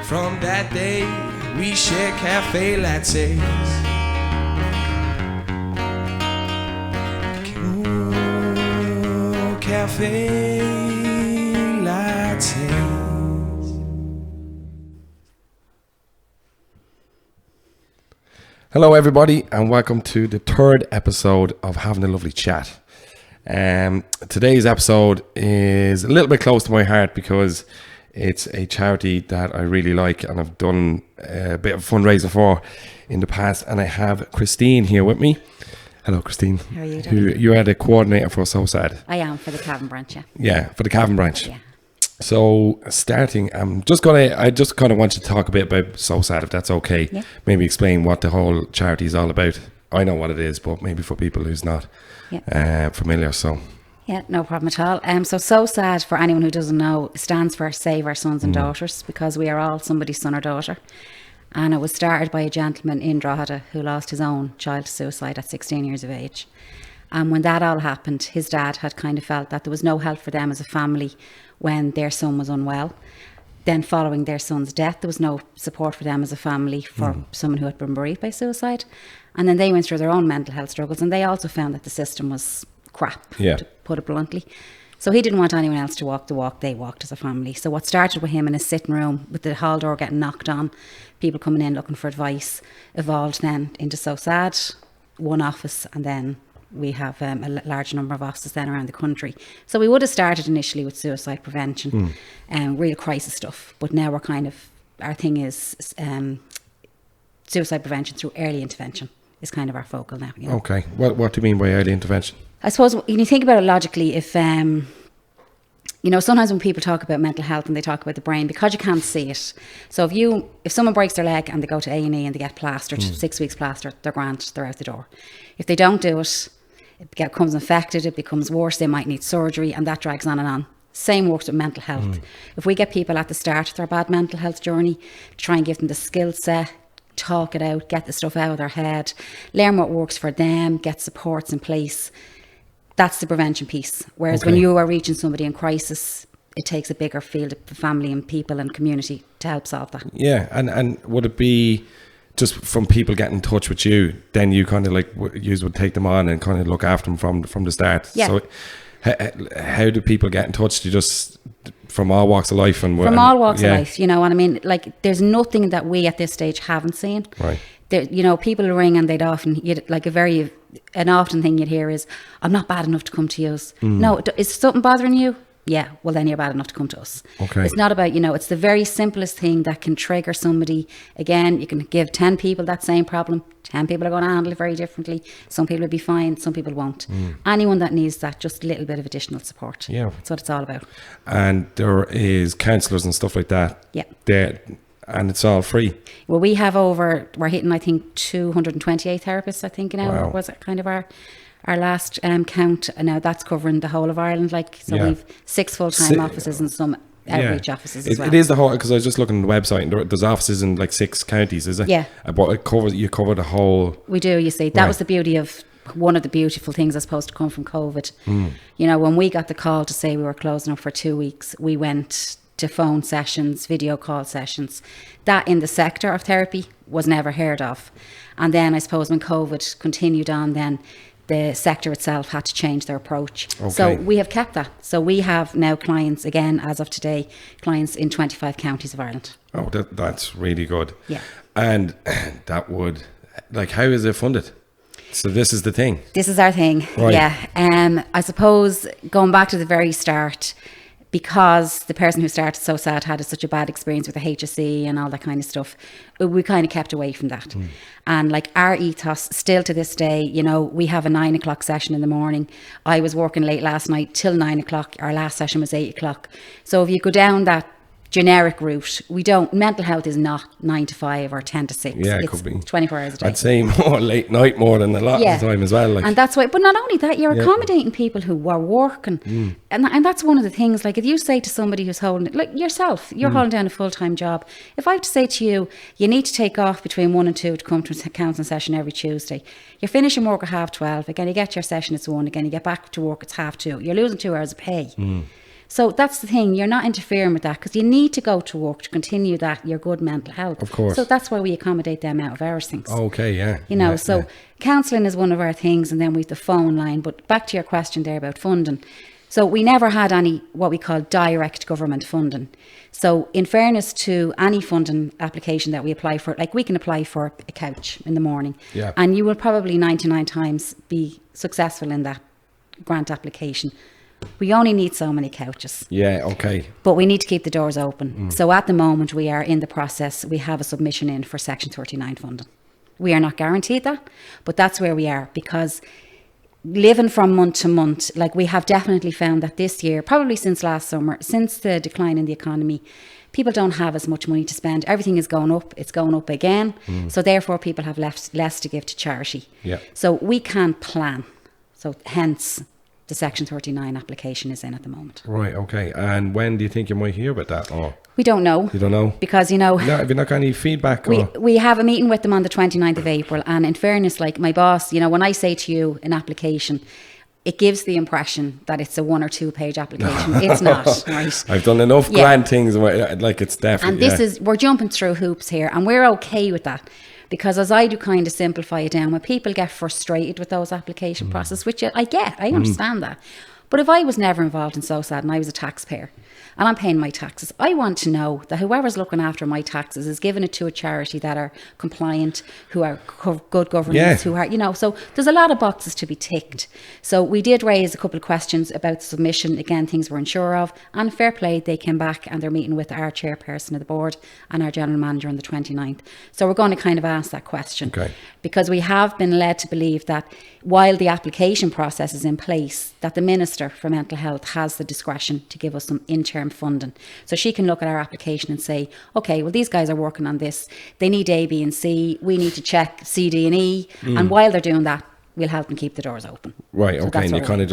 From that day, we shared cafe lattes. Ooh, cafe lattes. Hello everybody, and welcome to the third episode of Having a Lovely Chat. Today's episode is a little bit close to my heart because it's a charity that I really like and I've done a bit of fundraising for in the past, and I have Christine here with me. Hello Christine. How are you doing? You are the coordinator for SOSAD. I am, for the Havin branch, yeah. Yeah, for the Havin branch. Yeah. So starting, I just kind of want you to talk a bit about SOSAD, if that's okay. Yeah. Maybe explain what the whole charity is all about. I know what it is, but maybe for people who's not familiar, so. Yeah, no problem at all. So SOSAD, for anyone who doesn't know, stands for Save Our Sons and Daughters, because we are all somebody's son or daughter. And it was started by a gentleman in Drogheda who lost his own child to suicide at 16 years of age. And when that all happened, his dad had kind of felt that there was no help for them as a family when their son was unwell. Then following their son's death, there was no support for them as a family for someone who had been bereaved by suicide. And then they went through their own mental health struggles, and they also found that the system was crap, to put it bluntly. So he didn't want anyone else to walk the walk they walked as a family. So what started with him in his sitting room with the hall door getting knocked on, people coming in looking for advice, evolved then into SOSAD, one office, and then we have a large number of offices then around the country. So we would have started initially with suicide prevention and real crisis stuff, but now we're our thing is suicide prevention through early intervention is kind of our focal now. You know? Okay, what do you mean by early intervention? I suppose when you think about it logically, if sometimes when people talk about mental health and they talk about the brain, because you can't see it. So if someone breaks their leg and they go to A&E and they get plastered, 6 weeks plaster, they're grand, they're out the door. If they don't do it, it becomes infected, it becomes worse, they might need surgery, and that drags on and on. Same works with mental health. If we get people at the start of their bad mental health journey, try and give them the skill set, talk it out, get the stuff out of their head, learn what works for them, get supports in place, that's the prevention piece. Whereas when you are reaching somebody in crisis, it takes a bigger field of family and people and community to help solve that. Yeah, and would it be just from people getting in touch with you, then you kind of you would take them on and kind of look after them from the start? Yeah. So how do people get in touch? Do you just from all walks of life? From all walks of life, you know what I mean? Like, there's nothing that we at this stage haven't seen. Right. There, people ring and they'd often, an often thing you'd hear is, I'm not bad enough to come to you. No, is something bothering you? Yeah, well then you're bad enough to come to us. Okay. It's not about, it's the very simplest thing that can trigger somebody. Again, you can give 10 people that same problem. 10 people are going to handle it very differently. Some people will be fine, some people won't. Anyone that needs that, just a little bit of additional support. Yeah. That's what it's all about. And there is counsellors and stuff like that. Yeah. There, and it's all free. Well, we have we're hitting, I think, 228 therapists, I think, now. Wow. Was it kind of our last count? And now that's covering the whole of Ireland. We've 6 full-time offices and some outreach offices as well. It is the whole, because I was just looking at the website and there's offices in 6 counties, is it? Yeah. But you cover the whole. We do, you see. That was the beauty of, one of the beautiful things that's supposed to come from COVID. When we got the call to say we were closing up for 2 weeks, we went to phone sessions, video call sessions. That in the sector of therapy was never heard of. And then I suppose when COVID continued on, then the sector itself had to change their approach. Okay. So we have kept that. So we have now clients, again, as of today, clients in 25 counties of Ireland. Oh, that's really good. Yeah. And that would, how is it funded? So this is the thing. This is our thing, right. Yeah. I suppose going back to the very start, because the person who started SOSAD had such a bad experience with the HSE and all that kind of stuff, we kind of kept away from that. And our ethos still to this day, we have a 9 o'clock session in the morning. I was working late last night till 9 o'clock. Our last session was 8 o'clock. So if you go down that generic route, mental health is not 9 to 5 or 10 to 6. Yeah, it it's could be 24 hours a day. I'd say more late night more than a lot of the time as well. And that's why, but not only that, you're accommodating people who are working. And that's one of the things, if you say to somebody who's holding, yourself, you're holding down a full-time job. If I have to say to you, you need to take off between 1 and 2 to come to a counselling session every Tuesday. You're finishing work at 12:30. Again, you get your session at 1. Again, you get back to work at 2:30. You're losing 2 hours of pay. So that's the thing, you're not interfering with that because you need to go to work to continue your good mental health. Of course. So that's why we accommodate them out of hours things. Okay, yeah. Counselling is one of our things, and then we've the phone line. But back to your question there about funding. So we never had any what we call direct government funding. So in fairness to any funding application that we apply for, like we can apply for a couch in the morning, and you will probably 99 times be successful in that grant application. We only need so many couches. Yeah, okay. But we need to keep the doors open. So at the moment we are in the process, we have a submission in for Section 39 funding. We are not guaranteed that, but that's where we are, because living from month to month, like we have definitely found that this year, probably since last summer, since the decline in the economy, people don't have as much money to spend. Everything is going up. It's going up again. So therefore people have less to give to charity. Yeah. So we can't plan. So hence the Section 39 application is in at the moment. Right, okay. And when do you think you might hear about that? Or we don't know. You don't know? Because, have you not got any feedback? We have a meeting with them on the 29th of April. And in fairness, like my boss, when I say to you an application, it gives the impression that it's a 1 or 2 page application. It's not, right? I've done enough grand things, like it's definitely. And we're jumping through hoops here, and we're okay with that. Because as I do kind of simplify it down, when people get frustrated with those application process, which I understand that. But if I was never involved in SOSAD and I was a taxpayer and I'm paying my taxes, I want to know that whoever's looking after my taxes is giving it to a charity that are compliant, who are good governance, who are, so there's a lot of boxes to be ticked. So we did raise a couple of questions about submission. Again, things we're unsure of, and fair play, they came back and they're meeting with our chairperson of the board and our general manager on the 29th. So we're going to kind of ask that question. Okay. Because we have been led to believe that while the application process is in place, that the Minister for Mental Health has the discretion to give us some interim funding. So she can look at our application and say, okay, well, these guys are working on this. They need A, B and C. We need to check C, D and E. And while they're doing that, we'll help them keep the doors open. Right, so okay. And you kind of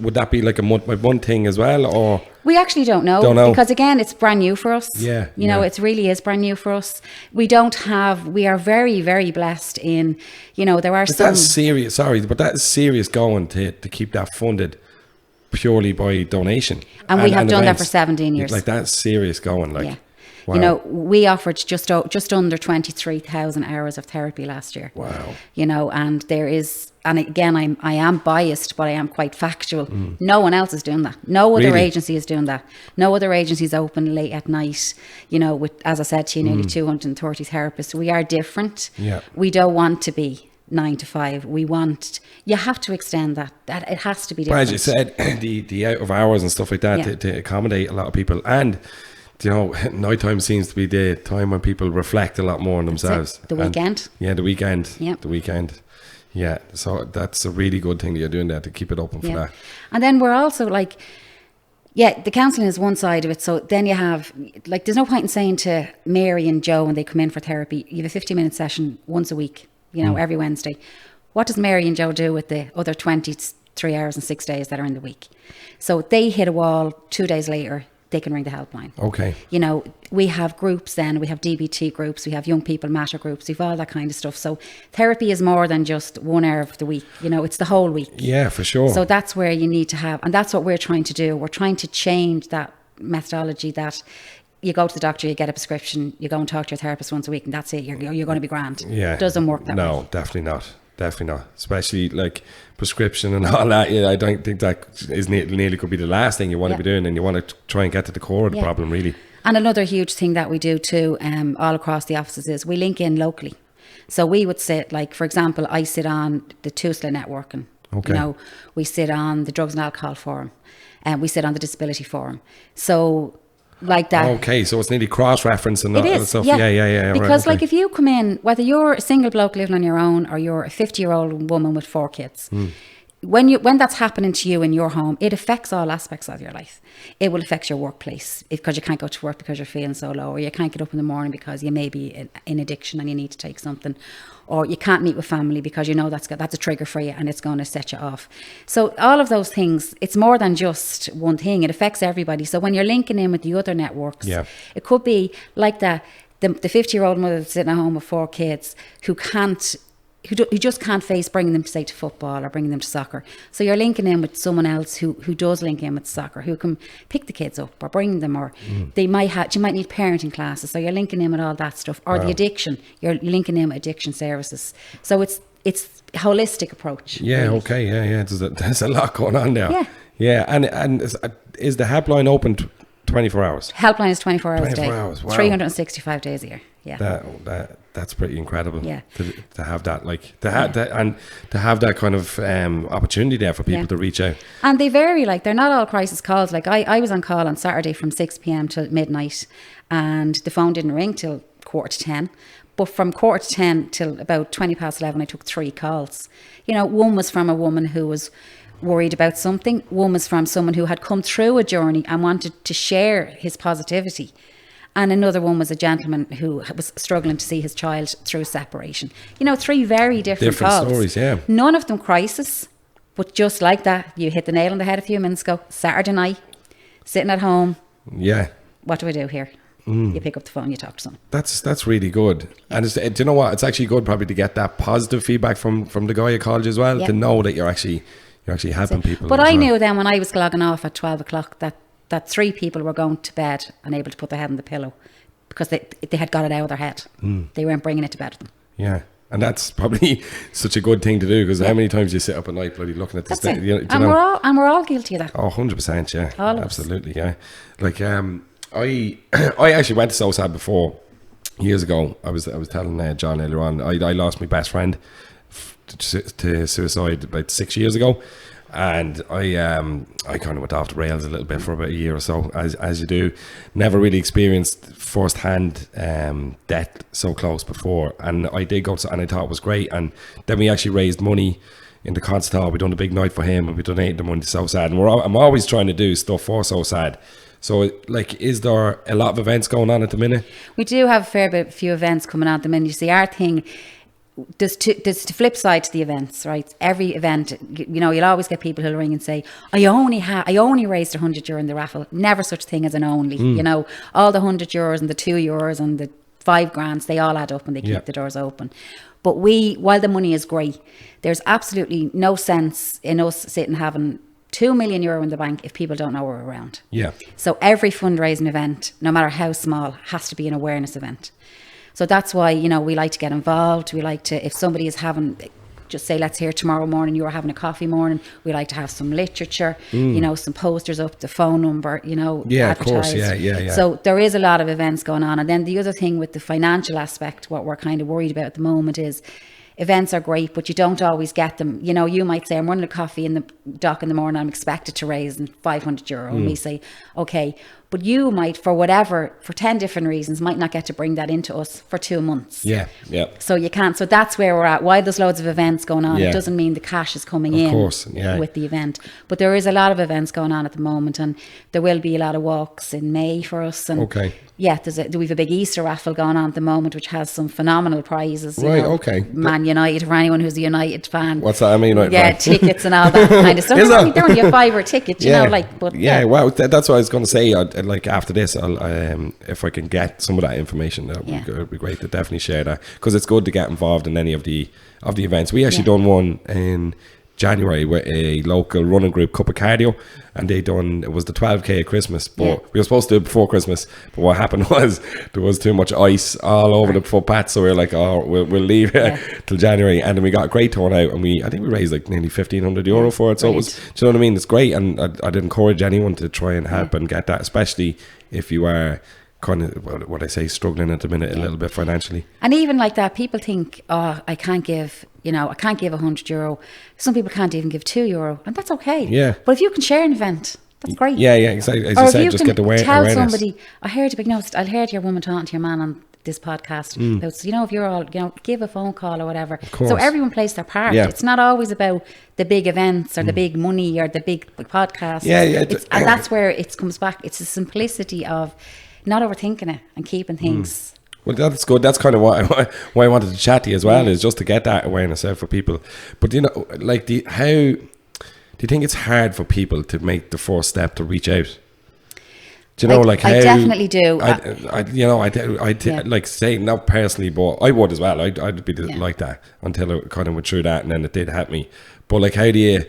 would that be like a month by month thing as well? Or we actually don't know. Because again, it's brand new for us. Yeah. It really is brand new for us. We are very, very blessed in, there are some. That's serious, but that's serious going to keep that funded purely by donation. And we have done that for 17 years. Like that's serious going. Like, yeah. wow. We offered just under 23,000 hours of therapy last year. Wow. And there is, and again, I am biased, but I am quite factual. No one else is doing that. No other agency is doing that. No other agency is open late at night, with, as I said to you, nearly 230 therapists. We are different. Yeah. We don't want to be 9 to 5. You have to extend that it has to be different. As you said, the out of hours and stuff like that to accommodate a lot of people. And nighttime seems to be the time when people reflect a lot more on themselves. The weekend. The weekend. Yeah. The weekend. Yeah. So that's a really good thing that you're doing there, to keep it open for that. And then we're also the counselling is one side of it. So then you have, there's no point in saying to Mary and Joe when they come in for therapy, you have a 50-minute session once a week, every Wednesday. What does Mary and Joe do with the other 23 hours and 6 days that are in the week? So they hit a wall 2 days later, they can ring the helpline. Okay. We have groups then, we have DBT groups, we have young people matter groups, we've all that kind of stuff. So therapy is more than just 1 hour of the week, it's the whole week. Yeah, for sure. So that's where you need to have, and that's what we're trying to do. We're trying to change that methodology that you go to the doctor, you get a prescription, you go and talk to your therapist once a week, and that's it, you're going to be grand. Yeah. It doesn't work that way. No, definitely not. Definitely not. Especially like prescription and all that. I don't think that is nearly could be the last thing you want to be doing, and you want to try and get to the core of the problem, really. And another huge thing that we do too, all across the offices, is we link in locally. So we would sit, for example, I sit on the TUSLA networking. Okay. We sit on the Drugs and Alcohol Forum, and we sit on the Disability Forum. So like that. Okay, so it's nearly cross-reference and all that stuff. Yeah. Because if you come in, whether you're a single bloke living on your own or you're a 50-year-old woman with 4 kids, when that's happening to you in your home, it affects all aspects of your life. It will affect your workplace because you can't go to work because you're feeling so low, or you can't get up in the morning because you may be in addiction and you need to take something, or you can't meet with family because that's a trigger for you and it's going to set you off. So all of those things, it's more than just one thing. It affects everybody. So when you're linking in with the other networks, it could be like the 50-year-old mother sitting at home with 4 kids who can't who just can't face bringing them, say, to football or bringing them to soccer. So you're linking in with someone else who does link in with soccer, who can pick the kids up or bring them, or you might need parenting classes. So you're linking in with all that stuff. Or the addiction, you're linking in with addiction services. So it's holistic approach. Yeah, really. okay, yeah. There's a lot going on there. Yeah. Yeah, and is the helpline open 24 hours? Helpline is 24 hours a 24 day. hours, wow. 365 days a year. Yeah. That's pretty incredible. Yeah. To have that, like, to have that, and to have that kind of opportunity there for people to reach out. And they vary, like, they're not all crisis calls. Like, I was on call on Saturday from 6 p.m. till midnight, and the phone didn't ring till 9:45. But from 9:45 till about 11:20, I took 3 calls. You know, one was from a woman who was worried about something. One was from someone who had come through a journey and wanted to share his positivity. And another one was a gentleman who was struggling to see his child through separation. You know, 3 very different calls. Stories, yeah. None of them crisis, but just like that, you hit the nail on the head a few minutes ago. Saturday night, sitting at home. Yeah. What do I do here? You pick up the phone, you talk to someone. That's really good. And do you know what? It's actually good probably to get that positive feedback from the guy who called you as well, to know that you're actually helping people. But I knew then when I was logging off at 12 o'clock that 3 people were going to bed and able to put their head on the pillow because they had got it out of their head. They weren't bringing it to bed with them. Yeah. And that's probably such a good thing to do, because how many times you sit up at night bloody looking at this thing? We're all guilty of that. Oh, 100%, yeah. All of absolutely, yeah. Like I actually went to SOSAD before, years ago. I was telling John earlier on, I lost my best friend to suicide about 6 years ago. And I kind of went off the rails a little bit for about a year or so, as you do. Never really experienced firsthand death so close before, and I did go to, and I thought it was great. And then we actually raised money in the concert hall. We done a big night for him, and we donated the money to SOSAD. And I'm always trying to do stuff for SOSAD. So, like, is there a lot of events going on at the minute? We do have a few events coming on at the minute. You see, our thing. There's the flip side to the events, right? Every event, you know, you'll always get people who'll ring and say, I only raised €100 in the raffle. Never such thing as an only. You know, all the €100 and the €2 and the €5,000, they all add up and they keep the doors open. But while the money is great, there's absolutely no sense in us sitting having €2 million in the bank if people don't know we're around. Yeah. So every fundraising event, no matter how small, has to be an awareness event. So that's why, you know, we like to get involved. We like to, if somebody is having, just say, let's hear tomorrow morning you are having a coffee morning, we like to have some literature, you know, some posters up, the phone number, you know, advertised. Of course, yeah. So there is a lot of events going on. And then the other thing with the financial aspect, what we're kind of worried about at the moment is, events are great, but you don't always get them. You know, you might say, I'm running a coffee in the dock in the morning, I'm expected to raise €500. And we say, okay. But you might, for 10 different reasons, might not get to bring that into us for 2 months. Yeah. So you can't. So that's where we're at. While there's loads of events going on, it doesn't mean the cash is coming in with the event. But there is a lot of events going on at the moment, and there will be a lot of walks in May for us. And yeah, we've a big Easter raffle going on at the moment, which has some phenomenal prizes. Right, know, okay. Man United, for anyone who's a United fan. What's that? I mean, yeah, tickets and all that kind of stuff. They're only a $5 ticket, you know, like. But well, that's what I was going to say. Like, after this, I'll, if I can get some of that information, that would be great to definitely share that, because it's good to get involved in any of the events. We actually done one in January with a local running group, Cup of Cardio, and it was the 12k at Christmas, but we were supposed to do it before Christmas, but what happened was there was too much ice all over the footpath, so we were like, oh, we'll leave it till January. And then we got a great turnout, and I think we raised like nearly €1,500 for it. So it was, do you know what I mean? It's great, and I'd encourage anyone to try and help and get that, especially if you are kind of, what I say, struggling at the minute a little bit financially. And even like that, people think, oh, I can't give €100. Some people can't even give €2, and that's okay. Yeah. But if you can share an event, that's great. Yeah, exactly. As you said, just get the awareness. Tell somebody, I heard your woman talking to your man on this podcast about, you know, if you're all, you know, give a phone call or whatever. So everyone plays their part. It's not always about the big events or the big money or the big podcast. And that's where it comes back. It's the simplicity of not overthinking it and keeping things. Well, that's good. That's kind of why I wanted to chat to you as well, is just to get that awareness out for people. But, you know, like, do you think it's hard for people to make the first step to reach out? Do you know, like how I definitely do. I like say not personally, but I would as well. I'd be like that until I kind of went through that, and then it did hit me. But like, how do you?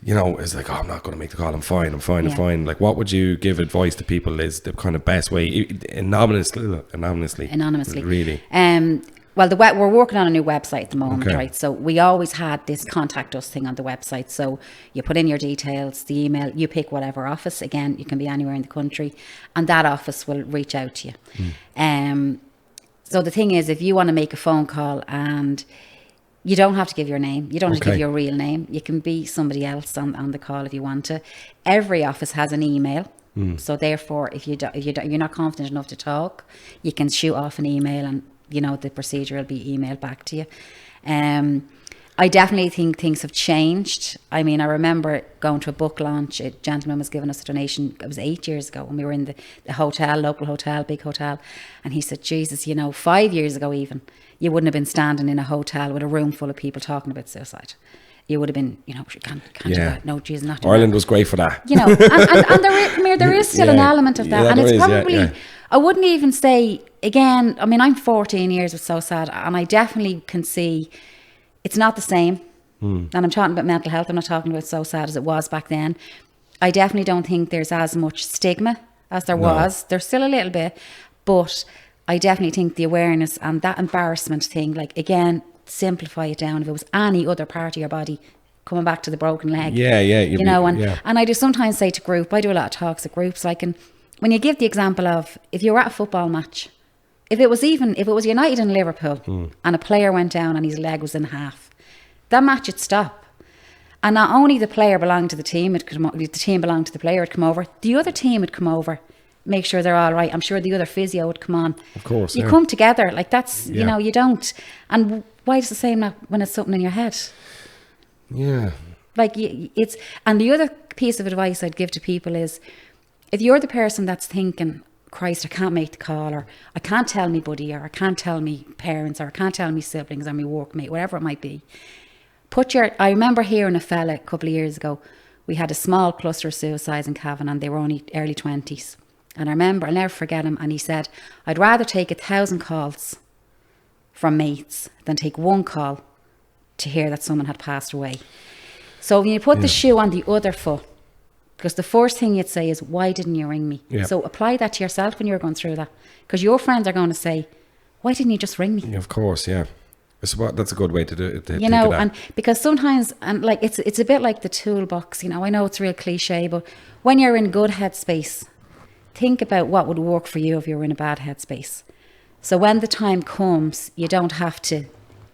You know, it's like, oh, I'm not going to make the call. I'm fine. I'm fine. Like, what would you give advice to people is the kind of best way, anonymously, really? Well, we're working on a new website at the moment, right? So we always had this contact us thing on the website. So you put in your details, the email, you pick whatever office. Again, you can be anywhere in the country, and that office will reach out to you. So the thing is, if you want to make a phone call, and you don't have to give your name. You don't have to give your real name. You can be somebody else on the call if you want to. Every office has an email. So therefore, if you're not confident enough to talk, you can shoot off an email, and you know the procedure will be emailed back to you. I definitely think things have changed. I mean, I remember going to a book launch. A gentleman was giving us a donation. It was 8 years ago when we were in the hotel, local hotel, big hotel. And he said, Jesus, 5 years ago even, you wouldn't have been standing in a hotel with a room full of people talking about suicide. You would have been, you can't do that. No, Jesus, not doing Ireland that. was great for that. And there is still an element of that. And it's probably, I wouldn't even say, again, I mean, I'm 14 years with SOSAD, and I definitely can see it's not the same. And I'm talking about mental health. I'm not talking about SOSAD as it was back then. I definitely don't think there's as much stigma as there was. There's still a little bit, but I definitely think the awareness and that embarrassment thing, like, again, simplify it down. If it was any other part of your body, coming back to the broken leg. And I do sometimes say to group, I do a lot of talks at groups, like, and when you give the example of, if you were at a football match, if it was United and Liverpool and a player went down and his leg was in half, that match would stop. And not only the player belonged to the team, the team belonged to the player, would come over, the other team would come over, make sure they're all right. I'm sure the other physio would come on. Of course, you come together, like, that's, you don't. And why is the same when it's something in your head? Yeah. Like, it's, and the other piece of advice I'd give to people is, if you're the person that's thinking, Christ, I can't make the call, or I can't tell me buddy, or I can't tell me parents, or I can't tell me siblings, or my workmate, whatever it might be, I remember hearing a fella a couple of years ago, we had a small cluster of suicides in Havin, and they were only early 20s. And I remember, I'll never forget him, and he said, I'd rather take 1,000 calls from mates than take one call to hear that someone had passed away. So when you put the shoe on the other foot, because the first thing you'd say is, why didn't you ring me? Yeah. So apply that to yourself when you're going through that. Because your friends are going to say, why didn't you just ring me? Of course, yeah. That's a good way to do it. And because sometimes, and like, it's a bit like the toolbox, I know it's real cliche, but when you're in good headspace, think about what would work for you if you were in a bad headspace. So when the time comes, you don't have to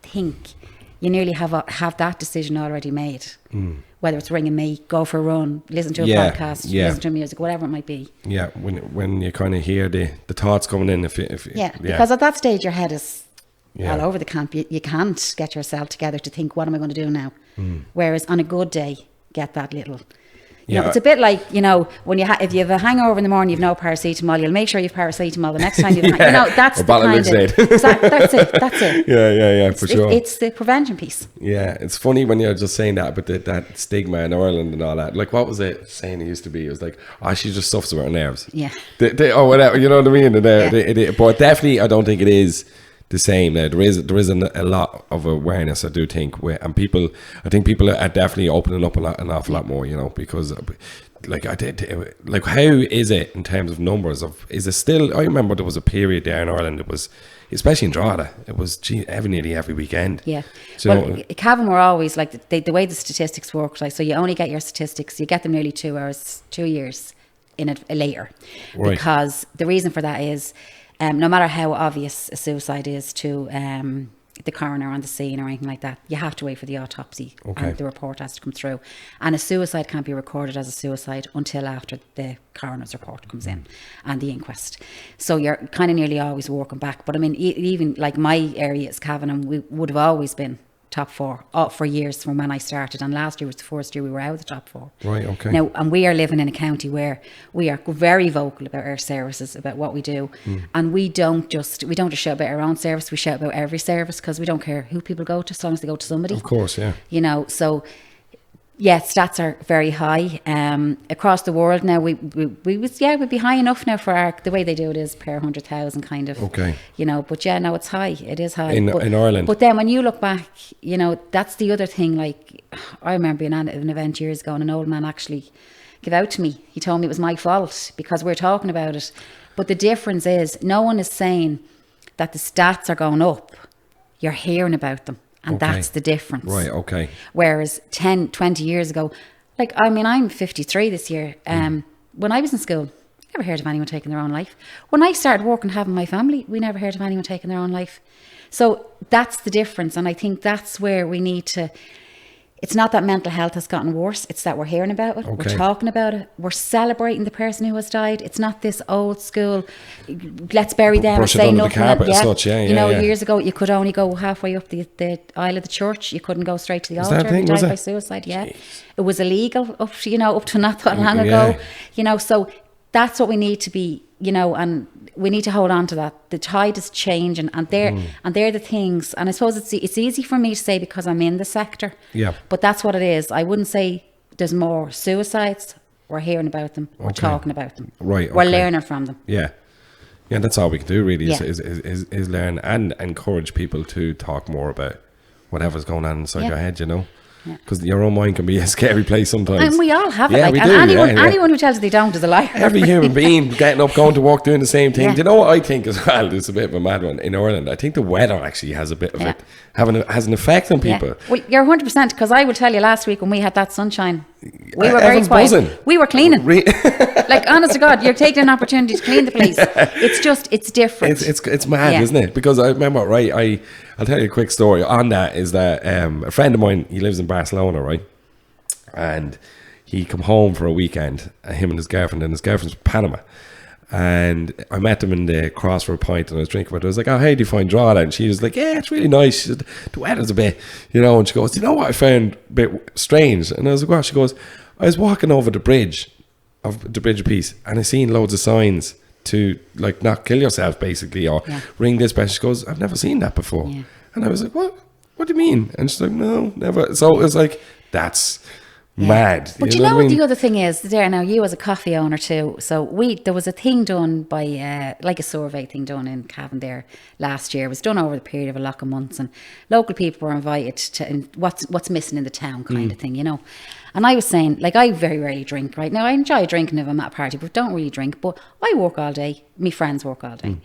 think. You nearly have that decision already made. Whether it's ringing me, go for a run, listen to a podcast, listen to music, whatever it might be. Yeah, when you kind of hear the thoughts coming in. Because at that stage your head is all over the camp. You can't get yourself together to think, what am I going to do now? Whereas on a good day, get that little... it's a bit like, when if you have a hangover in the morning, you've no paracetamol, you'll make sure you've paracetamol the next time you've that's the kind of... That's it. Yeah, for sure. It's the prevention piece. Yeah, it's funny when you're just saying that, but that stigma in Ireland and all that. Like, what was it saying it used to be? It was like, she just suffers with her nerves. Yeah. Or whatever, you know what I mean? But definitely, I don't think it is the same. Now, there is a lot of awareness, I do think, I think people are definitely opening up an awful lot more, because how is it in terms of numbers is it still? I remember there was a period there in Ireland, it was, especially in Drogheda, it was nearly every weekend. Yeah. Cavan were always like, the way the statistics work, like, so you only get your statistics, you get them nearly 2 years in it later. Right. Because the reason for that is, no matter how obvious a suicide is to the coroner on the scene or anything like that, you have to wait for the autopsy and the report has to come through. And a suicide can't be recorded as a suicide until after the coroner's report comes in and the inquest. So you're kind of nearly always working back. But I mean, even like my area is Cavan, and we would have always been top 4 for years from when I started, and last year was the first year we were out of the top 4. Right, okay. Now, and we are living in a county where we are very vocal about our services, about what we do, and we don't just shout about our own service, we shout about every service, because we don't care who people go to, as long as they go to somebody. Of course, yeah. So Yeah, stats are very high across the world now. We'd be high enough now for the way they do it is per 100,000 kind of. Okay. But yeah, no, it's high. It is high in Ireland. But then when you look back, that's the other thing. Like, I remember being at an event years ago, and an old man actually gave out to me. He told me it was my fault because we're talking about it. But the difference is, no one is saying that the stats are going up. You're hearing about them. And that's the difference. Right, okay. Whereas 10, 20 years ago, I'm 53 this year. When I was in school, I never heard of anyone taking their own life. When I started working, having my family, we never heard of anyone taking their own life. So that's the difference. And I think that's where we need to... It's not that mental health has gotten worse. It's that we're hearing about it. Okay. We're talking about it. We're celebrating the person who has died. It's not this old school, let's bury them and say nothing. Years ago, you could only go halfway up the aisle of the church. You couldn't go straight to the altar if you died by suicide. Yeah. Jeez. It was illegal up to not that long ago. So that's what we need to be, and we need to hold on to that. The tide is changing, and they're the things. And I suppose it's easy for me to say because I'm in the sector. Yeah. But that's what it is. I wouldn't say there's more suicides. We're hearing about them. We're talking about them. Right. We're learning from them. Yeah. Yeah, that's all we can do really is learn and encourage people to talk more about whatever's going on inside your head, Because your own mind can be a scary place sometimes. And we all have it. Yeah, we do. Anyone who tells you they don't is a liar. Every human being getting up, going to work, doing the same thing. Do you know what I think as well? It's a bit of a mad one. In Ireland, I think the weather actually has a bit of it, has an effect on people. Yeah. Well, you're 100%, because I will tell you last week when we had that sunshine, we were very quiet. Buzzing. We were cleaning. Honest to God, you're taking an opportunity to clean the place. It's different. It's mad, isn't it? Because I remember, I'll tell you a quick story on that. Is that a friend of mine, he lives in Barcelona, right? And he come home for a weekend, him and his girlfriend's from Panama. And I met them in the cross for a pint, and I was drinking with her. I was like, oh, hey, do you find Drogheda? And she was like, yeah, it's really nice. She said, the weather's a bit, and she goes, you know what I found a bit strange? And I was like, what? She goes, I was walking over the bridge of Peace, and I seen loads of signs to not kill yourself basically, or ring this bell. She goes, I've never seen that before. Yeah. And I was like, what do you mean? And she's like, no, never. So it was like, that's mad. But you know what the other thing is there now, you as a coffee owner too. So there was a thing done by a survey thing done in Havin there last year. It was done over the period of a lot of months, and local people were invited to what's missing in the town kind of thing, And I was saying, I very rarely drink right now. I enjoy drinking if I'm at a party, but don't really drink. But I work all day. Me friends work all day.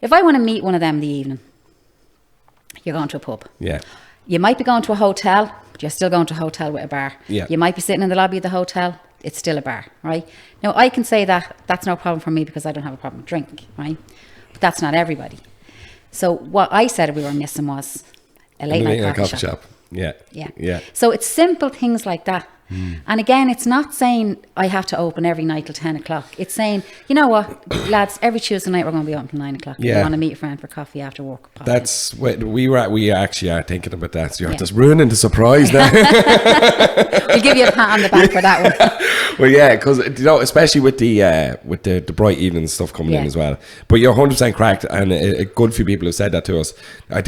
If I want to meet one of them in the evening, you're going to a pub. Yeah. You might be going to a hotel, but you're still going to a hotel with a bar. Yeah. You might be sitting in the lobby of the hotel. It's still a bar, right? Now, I can say that that's no problem for me because I don't have a problem with drinking, right? But that's not everybody. So what I said we were missing was a late night coffee shop. Yeah. So it's simple things like that. And again, it's not saying I have to open every night till 10 o'clock. It's saying, you know what, lads, every Tuesday night we're going to be open till 9 o'clock. Yeah. You want to meet a friend for coffee after work. That's what we actually are thinking about that. So you're just ruining the surprise now. We'll give you a pat on the back for that one. Well, yeah, because especially with the bright evening stuff coming in as well. But you're 100% correct, and a good few people have said that to us.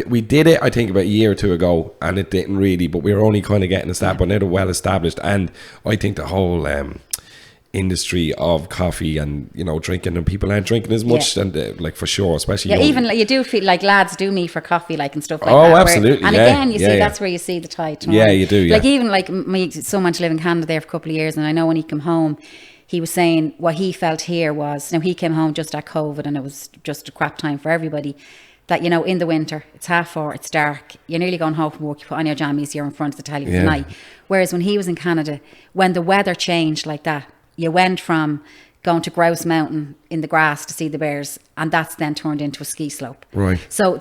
We did it, I think, about a year or two ago, and it didn't really. But we were only kind of getting a start, but now they're well established. And I think the whole industry of coffee and drinking, and people aren't drinking as much, and for sure, especially even you do feel like lads do meet for coffee and stuff like that. Oh, absolutely. Again, you see that's where you see the tide turn. Yeah, you do. Yeah. Someone to live in Canada there for a couple of years, and I know when he came home, he was saying what he felt here was, he came home just at COVID, and it was just a crap time for everybody. That, in the winter, it's 4:30, it's dark, you're nearly going home from work, you put on your jammies, you're in front of the telly for the night. Whereas when he was in Canada, when the weather changed like that, you went from going to Grouse Mountain in the grass to see the bears, and that's then turned into a ski slope. Right. So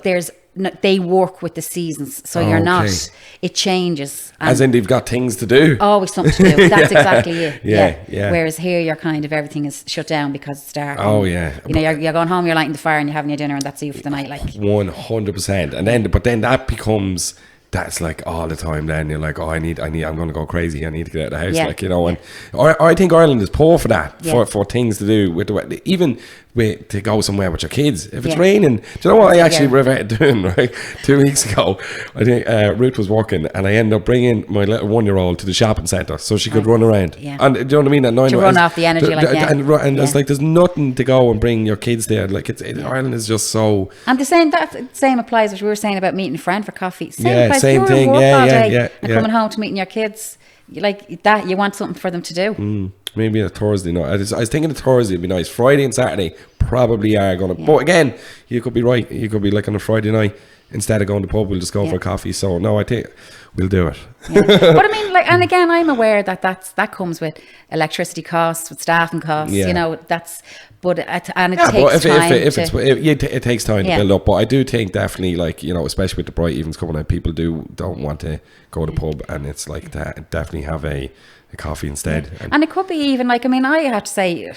they work with the seasons, so you're not, it changes. As in they've got things to do. Always something to do. That's exactly it. Yeah. Whereas here, you're kind of, everything is shut down because it's dark. Oh, yeah. You're going home, you're lighting the fire and you're having your dinner, and that's you for the night. 100%. And then, but then that becomes that's like all the time. Then you're like, oh, I'm going to go crazy. I need to get out of the house, Yeah. like, you know. And or I think Ireland is poor for that, Yeah. for things to do with the weather. Even with to go somewhere with your kids. If it's Yeah. raining, do you know what I actually Yeah. regretted doing? Right, 2 weeks ago, I think Ruth was working, and I ended up bringing my little 1-year-old to the shopping centre so she could run around. Yeah. And do you know what I mean? At 9 To run off the energy, like, yeah. and it's Yeah. like there's nothing to go and bring your kids there. Like Ireland is just so. And the same applies what we were saying about meeting a friend for coffee. Same Yeah, applies. same If you're thing. at work Yeah, all yeah, day yeah, and yeah. coming home to meeting your kids, like that, you want something for them to do. Maybe a Thursday night. I was thinking a Thursday would be nice. Friday and Saturday probably are going to. But again, you could be right. You could be like on a Friday night, instead of going to the pub, we'll just go for a coffee. So no, I think we'll do it. Yeah. But I mean, like, and again, I'm aware that comes with electricity costs, with staffing costs. Yeah. You know, that's. But it takes But time. it takes time to Yeah. build up. But I do think definitely, like, you know, especially with the bright evens coming out, people don't want to go to the pub, and it's like that. Definitely have a coffee instead. And it could be even like, I mean, I have to say,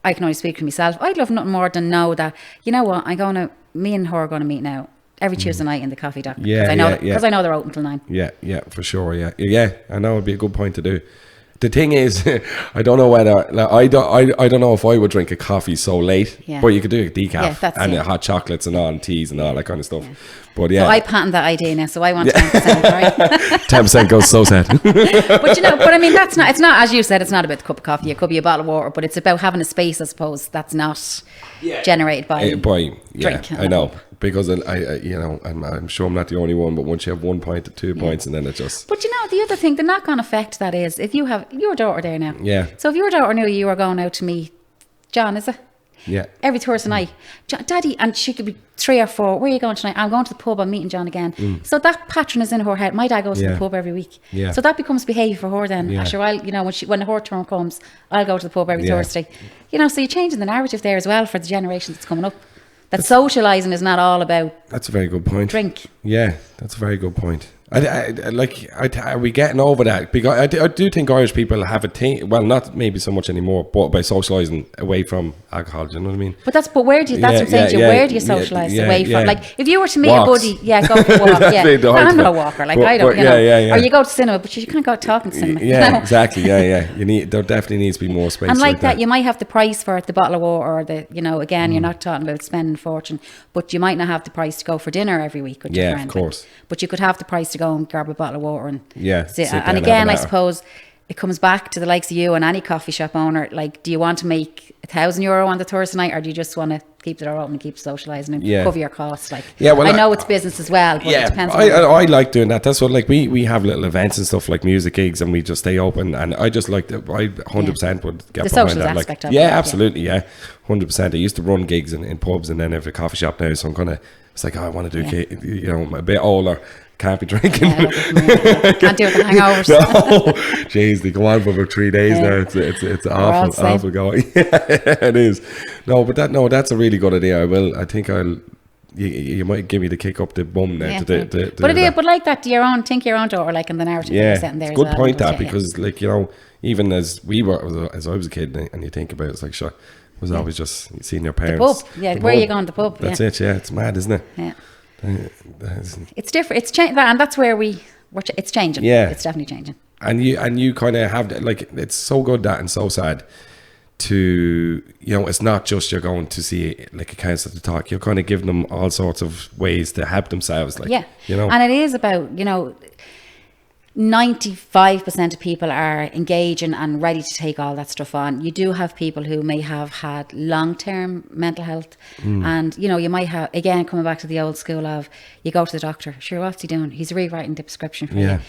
I can only speak for myself. I'd love nothing more than know that, you know what, me and her are going to meet now every Tuesday night in the coffee dock. Yeah, Because I know they're open till 9. Yeah, for sure. Yeah. I know it'd be a good point to do. The thing is, I don't know whether, like, I don't know if I would drink a coffee so late. Yeah. But you could do a decaf, Yeah, that's and it. hot chocolates and all, and teas and all that kind of stuff. But yeah, So I patent that idea now, so I want 10%, right? 10% goes so sad. But you know, but I mean, it's not, as you said, it's not about the cup of coffee. It could be a bottle of water, but it's about having a space, I suppose, that's not generated by drink. I know, because I you know, I'm sure I'm not the only one, but once you have 1 pint to 2 pints, and then it just. But you know, the other thing, the knock-on effect that is, if you have your daughter there now. Yeah. So if your daughter knew you were going out to meet John, is it? Yeah. Every Thursday night, Daddy, and she could be 3 or 4. Where are you going tonight? I'm going to the pub. I'm meeting John again. So that pattern is in her head. My dad goes to the pub every week. Yeah. So that becomes behaviour for her. Then Yeah. after a while, you know, when her turn comes, I'll go to the pub every Thursday. You know, so you're changing the narrative there as well for the generation that's coming up. That socialising is not all about That's a very good point. drink. Yeah, that's a very good point. Are we getting over that? Because I do think Irish people have a thing. Well, not maybe so much anymore, but by socialising away from alcohol. Do you know what I mean? But where do you? That's what I'm saying to you. Where do you socialise away from? Like, if you were to meet Walks. a buddy, go for a walk. Yeah, The I'm hard not a bit. walker. Like, But- I don't. but You know, yeah. or you go to cinema, but you can't go talking to cinema. Yeah, you know? exactly. Yeah. There definitely needs to be more space. And like that, you might have the price for the bottle of water, or again, you're not talking about spending a fortune, but you might not have the price to go for dinner every week with your Yeah, of friend. course. But you could have the price to go and grab a bottle of water and sit down And and again, have I an hour. suppose it comes back to the likes of you and any coffee shop owner. Like, do you want to make €1,000 on the Thursday night, or do you just want to keep the door open and keep socialising and cover your costs? Like, I know it's business as well, but it depends. I like doing that. That's what, like, we have little events and stuff like music gigs, and we just stay open. And I just like that. I 100% would get The behind social that. aspect Like, of it, yeah. absolutely, 100%. I used to run gigs in pubs, and then I have a coffee shop now, so I'm kind of. It's like, I want to do, I'm a bit older. Can't be drinking. Can't do it with the hangovers. No, jeez, they go on for about 3 days now. It's awful going. Yeah, it is. No, but that's a really good idea. I think you might give me the kick up the bum now. But like that, your own daughter, like in the narrative you're setting there. It's a good as well, point that, yeah. because, like, you know, even as I was a kid, and you think about it, it's like, sure, it was always just seeing your parents. The pub, where are you going? The pub. That's it. Yeah, it's mad, isn't it? Yeah. It's different. It's changed, and that's where it's changing. Yeah, it's definitely changing. And you kind of have that, like, it's so good that and so sad to, you know, it's not just you're going to see like a counsellor to talk. You're kind of giving them all sorts of ways to help themselves. Like, you know, and it is about 95% of people are engaging and ready to take all that stuff on. You do have people who may have had long-term mental health, and you might have, again, coming back to the old school of, you go to the doctor, sure, what's he doing? He's rewriting the prescription for you.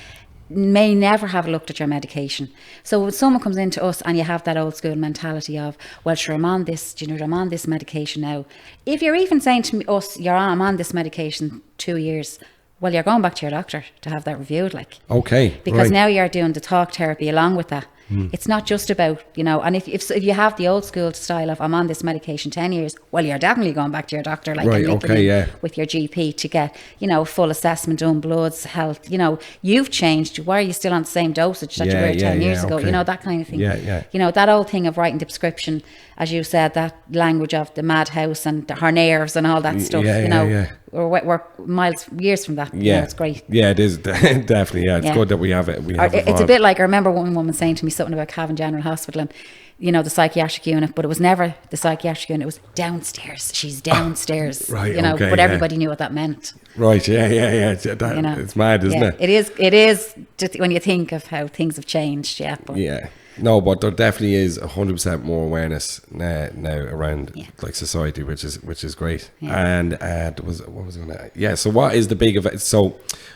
May never have looked at your medication. So when someone comes into us and you have that old school mentality of, well, sure, I'm on this, I'm on this medication now. If you're even saying to us, I'm on this medication 2 years, well, you're going back to your doctor to have that reviewed, like. Okay. Because now you're doing the talk therapy along with that. It's not just about, and if you have the old school style of, I'm on this medication 10 years, well, you're definitely going back to your doctor, like, with your GP to get, full assessment done, bloods, health. You've changed. Why are you still on the same dosage that you were 10 years ago? Okay. That kind of thing. Yeah. That old thing of writing the prescription as you said, that language of the madhouse and her nerves and all that stuff, we're years from that. Yeah, it's great. Yeah, it is definitely. Yeah, it's good that we have it. It's a bit like, I remember one woman saying to me something about Havin General Hospital and the psychiatric unit, but it was never the psychiatric unit, it was downstairs. She's downstairs. Right, but everybody knew what that meant. Right, yeah. It's mad, isn't it? It is just when you think of how things have changed, but no, but there definitely is 100% more awareness now around like society, which is great. And so what is the big event? So I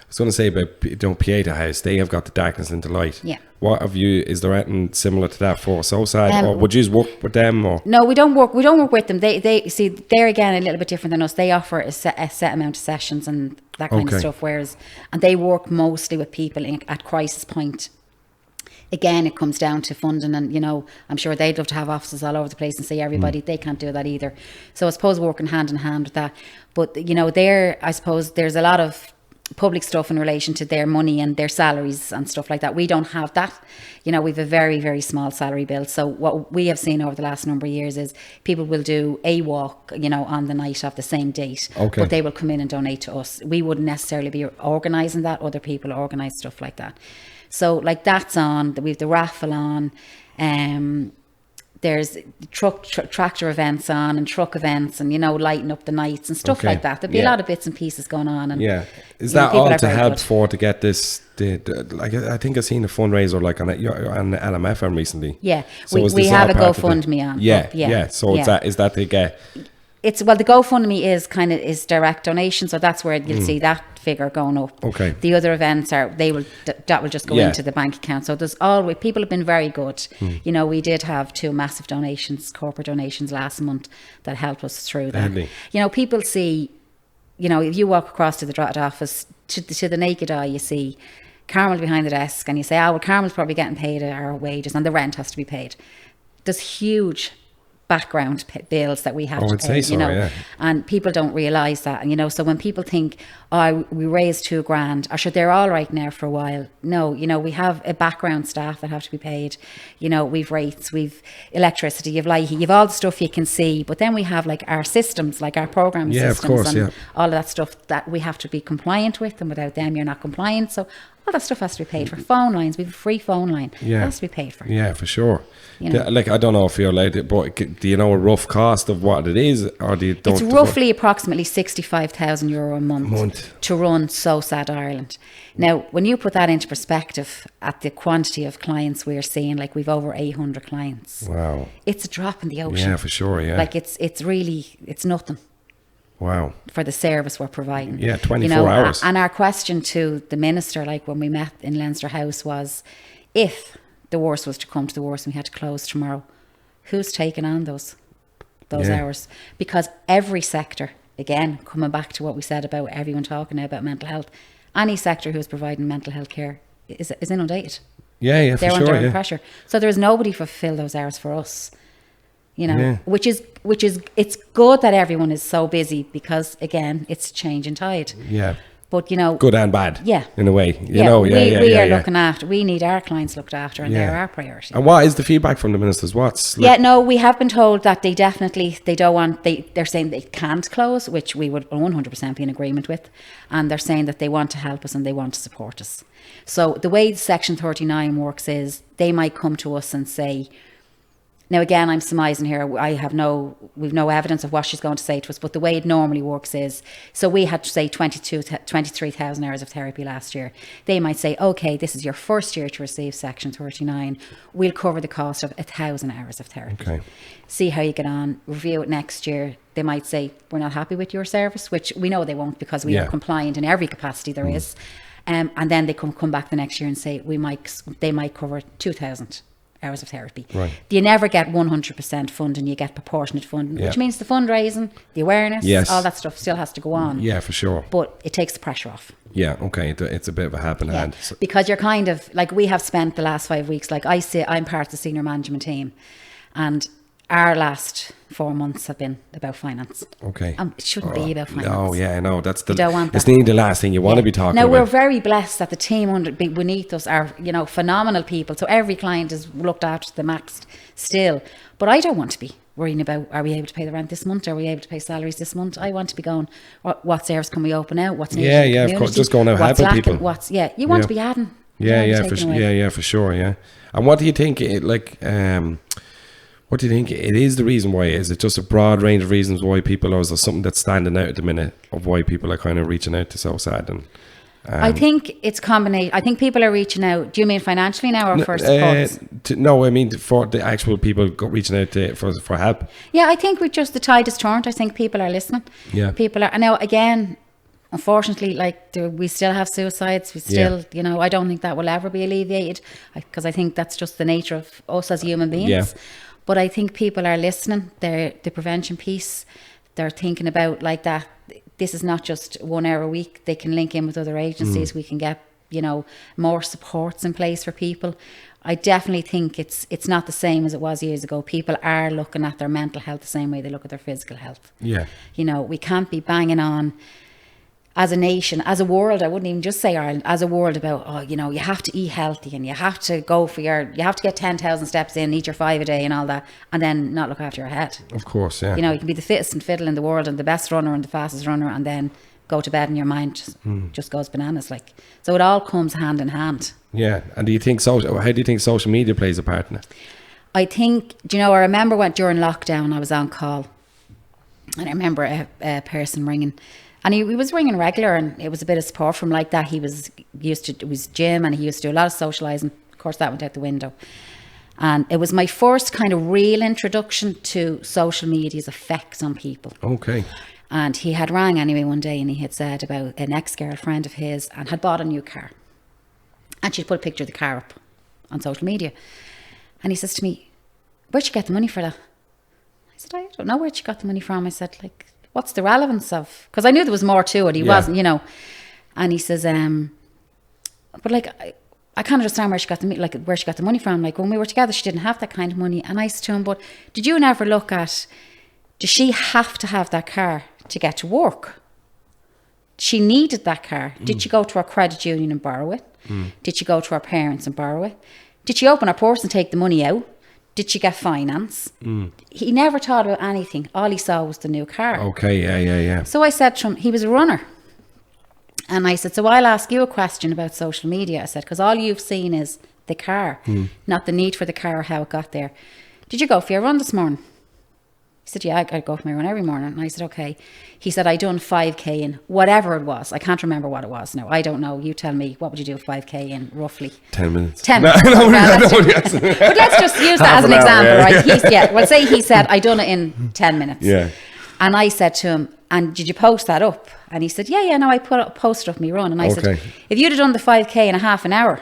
was going to say about Pieta House, they have got the darkness into light. What have you, is there anything similar to that for SOSAD, or would you work with them? Or no, we don't work with them. They see, they're again a little bit different than us. They offer a set amount of sessions and that kind of stuff, and they work mostly with people at crisis point. Again, it comes down to funding, and I'm sure they'd love to have offices all over the place and see everybody. They can't do that either. So I suppose working hand in hand with that. But I suppose there's a lot of public stuff in relation to their money and their salaries and stuff like that. We don't have that. We've a very, very small salary bill. So what we have seen over the last number of years is people will do a walk, on the night of the same date, but they will come in and donate to us. We wouldn't necessarily be organising that. Other people organise stuff like that. So like that's on, we've the raffle on, there's tractor events on and truck events and, lighting up the nights and stuff like that. There'll be a lot of bits and pieces going on. And is that all to help to get this, I think I've seen a fundraiser like on LMFM recently. Yeah, so we have a GoFundMe on. Yeah. So is that they get... the GoFundMe is direct donation, so that's where you'll see that figure going up. Okay. The other events that will just go into the bank account. So there's always, people have been very good. We did have 2 massive donations, corporate donations last month that helped us through that. Deadly. People see, if you walk across to the Drogheda office, to the naked eye, you see Carmel behind the desk, and you say, Carmel's probably getting paid our wages, and the rent has to be paid. There's huge background bills that we have to pay, and people don't realise that. And so when people think, we raised $2,000, or they're all right now for a while. No, we have a background staff that have to be paid. We've rates, we've electricity, you've light, you've all the stuff you can see. But then we have like our systems, like our programming systems, and all of that stuff that we have to be compliant with. And without them, you're not compliant. So all that stuff has to be paid for. Phone lines, we have a free phone line. It has to be paid for. Yeah, for sure. Like, I don't know if you're allowed to, but do you know a rough cost of what it is? Or do you don't? It's roughly approximately €65,000 a month to run SOSAD Ireland. Now, when you put that into perspective at the quantity of clients we're seeing, like we've over 800 clients. Wow. It's a drop in the ocean. Yeah, for sure, Like it's really nothing. Wow. For the service we're providing. Yeah, 24 hours. And our question to the minister, like when we met in Leinster House, was if the worst was to come to the worst and we had to close tomorrow, who's taking on those hours? Because every sector, again, coming back to what we said about everyone talking now about mental health, any sector who's providing mental health care is inundated. Yeah, They're for under sure. pressure. So there's nobody to fulfill those hours for us. Which is it's good that everyone is so busy, because again, it's changing tide. Yeah. But good and bad. Yeah. In a way. We are looking after. We need our clients looked after, and they're our priority. And what is the feedback from the ministers? We have been told that they don't want. They're saying they can't close, which we would 100% be in agreement with, and they're saying that they want to help us and they want to support us. So the way Section 39 works is they might come to us and say. Now, again, I'm surmising here. We've no evidence of what she's going to say to us, but the way it normally works is, so we had to say 23,000 hours of therapy last year. They might say, okay, this is your first year to receive Section 39. We'll cover the cost of 1,000 hours of therapy. Okay. See how you get on, review it next year. They might say, we're not happy with your service, which we know they won't, because we are compliant in every capacity there is. And then they come back the next year and say, they might cover 2,000 hours of therapy. Right. You never get 100% funding, you get proportionate funding, which means the fundraising, the awareness, all that stuff still has to go on. Yeah, for sure. But it takes the pressure off. Yeah, okay. It's a bit of a helping hand. So. Because you're kind of, like, we have spent the last 5 weeks, like I'm part of the senior management team, and our last 4 months have been about finance. Okay. It shouldn't be about finance. No, yeah, no, that's you don't want that. It's nearly the last thing you want to be talking about. Now, we're very blessed that the team beneath us are, phenomenal people. So every client is looked after to the max still. But I don't want to be. worrying about, are we able to pay the rent this month? Are we able to pay salaries this month? I want to be going, what service can we open out? What's needed in the community? Of course, just going out what's helping lacking, people. You want to be adding. For sure, yeah. And what do you think, what do you think it is the reason why? Is it just a broad range of reasons why people, or is there something that's standing out at the minute of why people are kind of reaching out to SOSAD? And I think it's combination. I think people are reaching out. Do you mean financially now, or for support? No, I mean for the actual people reaching out for help. Yeah, I think the tide has turned. I think people are listening. Yeah. People are, now again, unfortunately, we still have suicides. We still, I don't think that will ever be alleviated, because I think that's just the nature of us as human beings. Yeah. But I think people are listening. The prevention piece, they're thinking about that. This is not just 1 hour a week. They can link in with other agencies. We can get, more supports in place for people. I definitely think it's not the same as it was years ago. People are looking at their mental health the same way they look at their physical health. Yeah. We can't be banging on as a nation, as a world. I wouldn't even just say Ireland, as a world about, you have to eat healthy and you have to you have to get 10,000 steps in, eat your 5 a day and all that, and then not look after your head. Of course, yeah. You can be the fittest and fiddle in the world and the best runner and the fastest runner, and then go to bed and your mind just goes bananas. So it all comes hand in hand. Yeah. And how do you think social media plays a part in it? I think, I remember during lockdown, I was on call, and I remember a person ringing. And he was ringing regular, and it was a bit of support from that. He was used to, it was gym, and he used to do a lot of socialising. Of course, that went out the window. And it was my first kind of real introduction to social media's effects on people. Okay. And he had rang anyway one day, and he had said about an ex-girlfriend of his, and had bought a new car. And she'd put a picture of the car up on social media. And he says to me, "Where'd you get the money for that?" I said, "I don't know where she got the money from." I said, what's the relevance of, because I knew there was more to it. He wasn't, and he says, but I can't understand where she got the money from. When we were together, she didn't have that kind of money. And I said to him, but did you never look at, does she have to have that car to get to work? She needed that car. Did she go to her credit union and borrow it? Did she go to her parents and borrow it? Did she open her purse and take the money out? Did she get finance? He never thought about anything. All he saw was the new car. Okay, yeah. So I said to him, he was a runner. And I said, so I'll ask you a question about social media. I said, because all you've seen is the car, not the need for the car or how it got there. Did you go for your run this morning? He said, yeah, I go for my run every morning. And I said, okay. He said, I done 5K in whatever it was. I can't remember what it was now. I don't know. You tell me, what would you do 5K in roughly? 10 minutes. 10 minutes. But let's just use that as an example, right? Well, say he said, I done it in 10 minutes. Yeah. And I said to him, and did you post that up? And he said, yeah, no, I posted up me run. And I said, if you'd have done the 5K in a half an hour,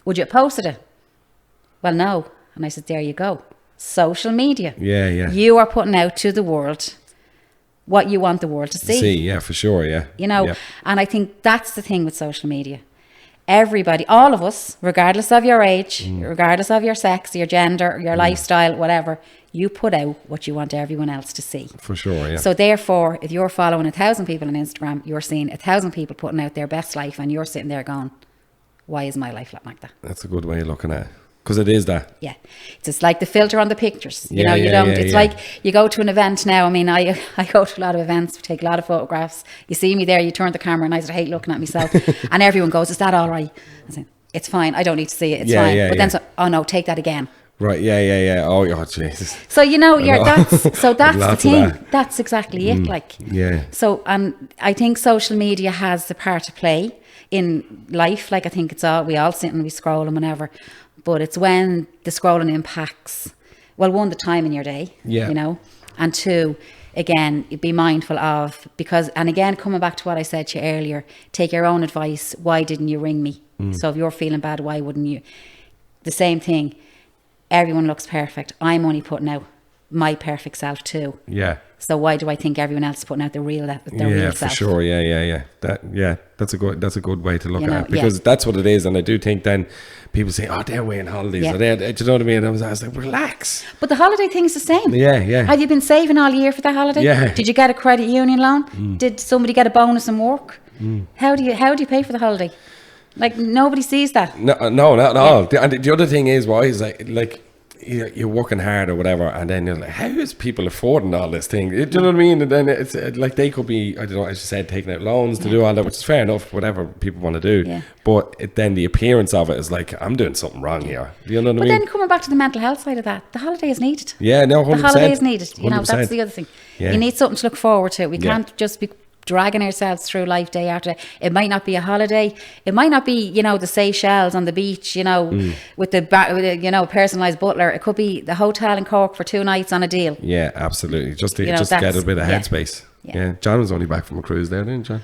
would you have posted it? Well, no. And I said, there you go. Social media. Yeah. You are putting out to the world what you want the world to see. Yeah, for sure, yeah. And I think that's the thing with social media. Everybody, all of us, regardless of your age, regardless of your sex, your gender, your lifestyle, whatever, you put out what you want everyone else to see. For sure, yeah. So therefore, if you're following 1,000 people on Instagram, you're seeing 1,000 people putting out their best life, and you're sitting there going, why is my life like that? That's a good way of looking at it. Because it is that. Yeah. It's just like the filter on the pictures. It's like you go to an event now. I mean, I go to a lot of events, take a lot of photographs. You see me there, you turn the camera, and I hate looking at myself. And everyone goes, is that all right? I say, it's fine. I don't need to see it. It's fine. But then, oh no, take that again. Right, yeah. Oh, Jesus. So, that's the thing. That's exactly it. Yeah. So, I think social media has the part to play in life. I think we all sit and we scroll and whatever. But it's when the scrolling impacts, well, one, the time in your day, and two, again, be mindful of, because, and again, coming back to what I said to you earlier, take your own advice. Why didn't you ring me? So if you're feeling bad, why wouldn't you? The same thing. Everyone looks perfect. I'm only putting out my perfect self too. Yeah. So why do I think everyone else is putting out their real self? Yeah, for sure. Yeah. That's a good way to look at it, because that's what it is. And I do think then people say, oh, they're away on holidays. Yeah. Or do you know what I mean? And I was like, relax. But the holiday thing's the same. Yeah. Have you been saving all year for the holiday? Yeah. Did you get a credit union loan? Did somebody get a bonus in work? How do you pay for the holiday? Nobody sees that. No, not at all. And the other thing is, why is like you're working hard or whatever, and then you're like, how is people affording all this thing? Do you know what I mean? And then it's like they could be, I don't know, as you said, taking out loans to do all that, which is fair enough, whatever people want to do. Yeah. But then the appearance of it is like, I'm doing something wrong here. Do you know what I But mean? then coming back to the mental health side of that, the holiday is needed. Yeah, no, 100%. The holiday is needed. You know, 100%. that's the other thing. Yeah. You need something to look forward to. We Yeah. can't just be dragging ourselves through life day after day. It might not be a holiday. It might not be, you know, the Seychelles on the beach, you know, with the personalised butler. It could be the hotel in Cork for 2 nights on a deal. Yeah, absolutely. Just to You know, just get that's- a bit of yeah. headspace. Yeah. Yeah. John was only back from a cruise there, didn't John?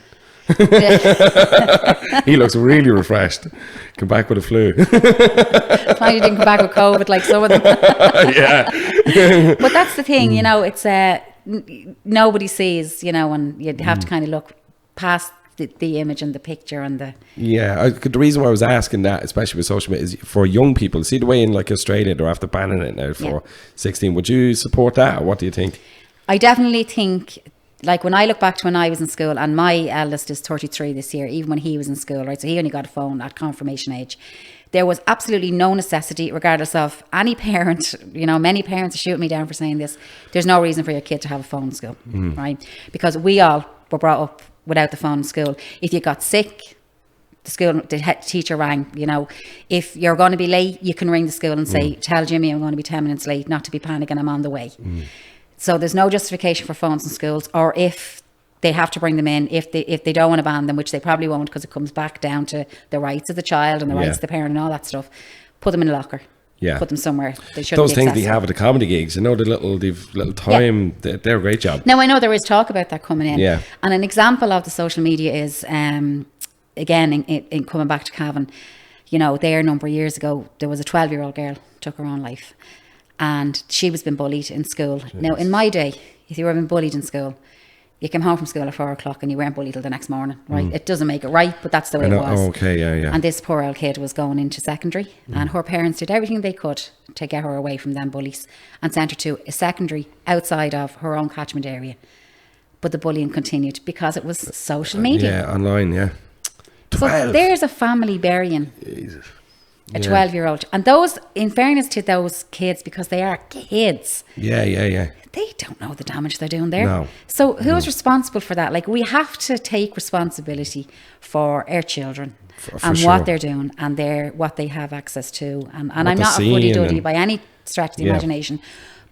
He looks really refreshed. Come back with a flu. Fine, you didn't come back with COVID like some of them. Yeah. But that's the thing, you know, it's nobody sees, you know, and you have to kind of look past the image and the picture and the... Yeah, the reason why I was asking that, especially with social media, is for young people. See the way in like Australia they're after banning it now for 16. Would you support that, or what do you think? I definitely think, like when I look back to when I was in school, and my eldest is 33 this year, even when he was in school, right? So he only got a phone at confirmation age. There was absolutely no necessity, regardless of any parent, you know, many parents are shooting me down for saying this. There's no reason for your kid to have a phone in school, right? Because we all were brought up without the phone in school. If you got sick, the head teacher rang, you know. If you're going to be late, you can ring the school and say, tell Jimmy I'm going to be 10 minutes late, not to be panicking, I'm on the way. So there's no justification for phones in schools, or if they have to bring them in, if they don't want to ban them, which they probably won't, because it comes back down to the rights of the child and the rights of the parent and all that stuff. Put them in a locker. Yeah. Put them somewhere. They shouldn't Those be things they accessible. have at the comedy gigs, you know, the little time, they're a great job. Now, I know there is talk about that coming in. Yeah. And an example of the social media is, again, in coming back to Havin, you know, there a number of years ago, there was a 12-year-old girl took her own life. And she was being bullied in school. Jeez. Now, in my day, if you were being bullied in school, you came home from school at 4 o'clock and you weren't bullied till the next morning, right? It doesn't make it right, but that's the way it was. Oh, okay, yeah. And this poor old kid was going into secondary, and her parents did everything they could to get her away from them bullies and sent her to a secondary outside of her own catchment area. But the bullying continued because it was social media. Yeah, online, yeah. 12. So there's a family burying Jesus. a 12-year-old. And those, in fairness to those kids, because they are kids. Yeah. They don't know the damage they're doing there. No. So who's responsible for that? Like, we have to take responsibility for our children and sure. what they're doing and what they have access to. And I'm they're not a seeing fuddy-duddy and- by any stretch of the imagination.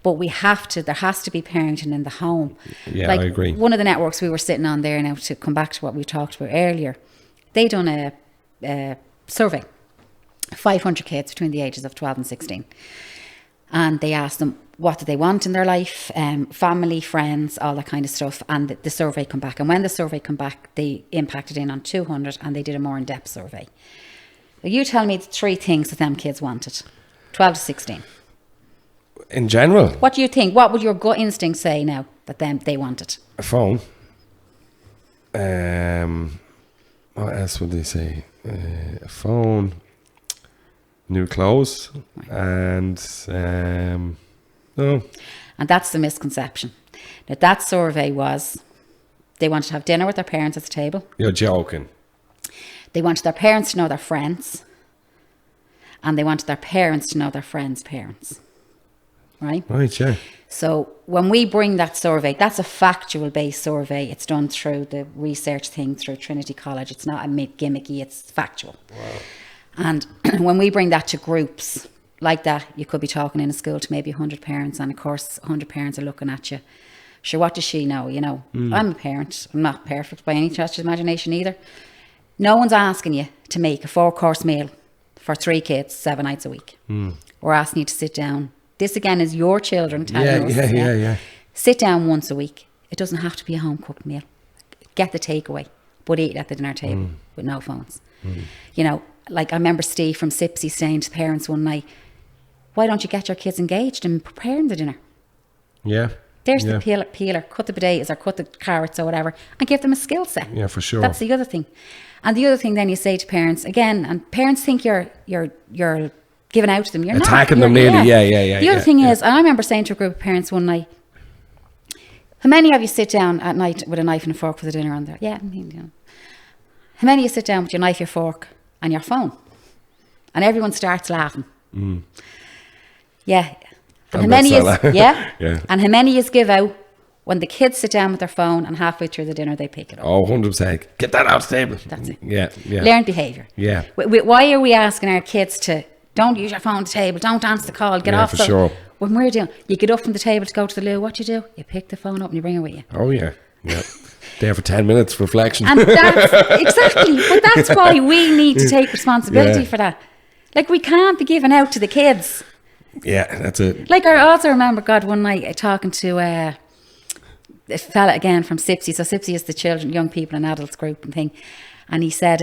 But there has to be parenting in the home. Yeah, like, I agree. One of the networks we were sitting on there now, to come back to what we talked about earlier, they done a survey, 500 kids between the ages of 12 and 16. And they asked them, what do they want in their life, family, friends, all that kind of stuff. And the survey come back. And when the survey come back, they impacted in on 200 and they did a more in-depth survey. You tell me the 3 things that them kids wanted, 12 to 16. In general, What do you think? What would your gut instinct say now that they wanted? a phone. What else would they say? A phone, new clothes, and no. And that's the misconception. Now, that survey was, they wanted to have dinner with their parents at the table. You're joking. They wanted their parents to know their friends. And they wanted their parents to know their friends' parents. Right? Right, yeah. So when we bring that survey, that's a factual based survey. It's done through the research thing through Trinity College. It's not a gimmicky, it's factual. Wow. And when we bring that to groups like that, you could be talking in a school to maybe 100 parents, and of course 100 parents are looking at you. Sure, what does she know? You know, I'm a parent. I'm not perfect by any stretch of imagination either. No one's asking you to make a 4-course meal for 3 kids 7 nights a week. We're asking you to sit down. This again is your children telling us. Yeah. Sit down once a week. It doesn't have to be a home cooked meal. Get the takeaway, but eat at the dinner table with no phones. You know, like I remember Steve from Sipsy saying to the parents one night, why don't you get your kids engaged in preparing the dinner? Yeah. There's the peeler, cut the potatoes or cut the carrots or whatever, and give them a skill set. Yeah, for sure. That's the other thing. And the other thing then you say to parents, again, and parents think you're giving out to them. You're attacking not. them nearly. Yeah. The other thing is, and I remember saying to a group of parents one night, how many of you sit down at night with a knife and a fork for the dinner on there? Yeah, you know. How many of you sit down with your knife, your fork and your phone? And everyone starts laughing. Yeah. And how I'm many not is, yeah? Yeah. And how many is give out when the kids sit down with their phone and halfway through the dinner they pick it up? Oh, 100%. Get that out the table. That's it. Yeah, yeah. Learned behaviour. Yeah. Why are we asking our kids to don't use your phone at the table, don't answer the call, get Yeah, off for the... sure. When we're doing, you get up from the table to go to the loo, what do? You pick the phone up and you bring it with you. Oh, yeah. Yeah. There for 10 minutes, reflection. And that's, exactly, but that's why we need to take responsibility for that. Like, we can't be giving out to the kids. Yeah, that's it. Like, I also remember, God, one night talking to a fella again from SIPSI. So SIPSI is the children, young people and adults group and thing. And he said...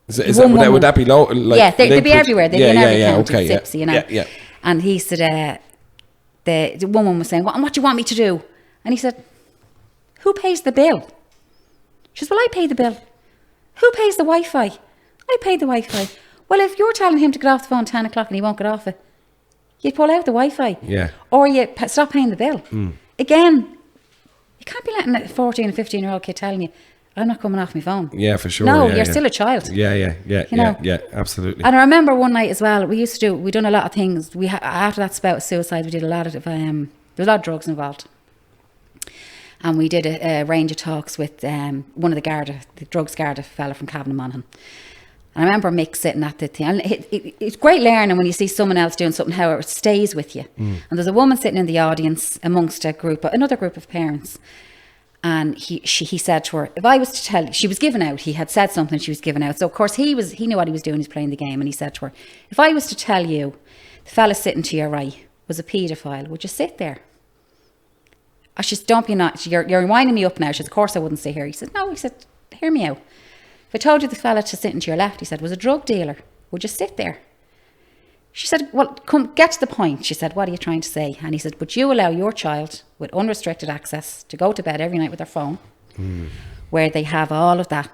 would that be low? Like, yeah, they'd be everywhere. They'd be in every county, okay, SIPSI, you know. Yeah. And he said, the woman was saying, what do you want me to do? And he said, who pays the bill? She says, well, I pay the bill. Who pays the Wi-Fi? I pay the Wi-Fi. Well, if you're telling him to get off the phone at 10 o'clock and he won't get off it, you pull out the Wi-Fi. Yeah. Or you stop paying the bill. Again, you can't be letting a 14 and 15-year-old kid telling you, I'm not coming off my phone. Yeah, for sure. No, yeah, you're still a child. Yeah, You know? absolutely. And I remember one night as well, we done a lot of things. After that spout of suicide, we did a lot of, there was a lot of drugs involved. And we did a range of talks with one of the drugs Garda fella from Cavan Monaghan. And I remember Mick sitting at the thing. And it's great learning when you see someone else doing something, how it stays with you. And there's a woman sitting in the audience amongst another group of parents. And he said to her, if I was to tell you, she was giving out, he had said something, she was giving out. So of course he knew what he was doing, he's playing the game. And he said to her, if I was to tell you, the fella sitting to your right was a paedophile, would you sit there? She said, don't be not, you're winding me up now. She said, of course I wouldn't sit here. He said, no, he said, hear me out. If I told you the fella to sit to your left, he said, was a drug dealer, would you sit there? She said, well, come, get to the point. She said, what are you trying to say? And he said, would you allow your child with unrestricted access to go to bed every night with their phone, where they have all of that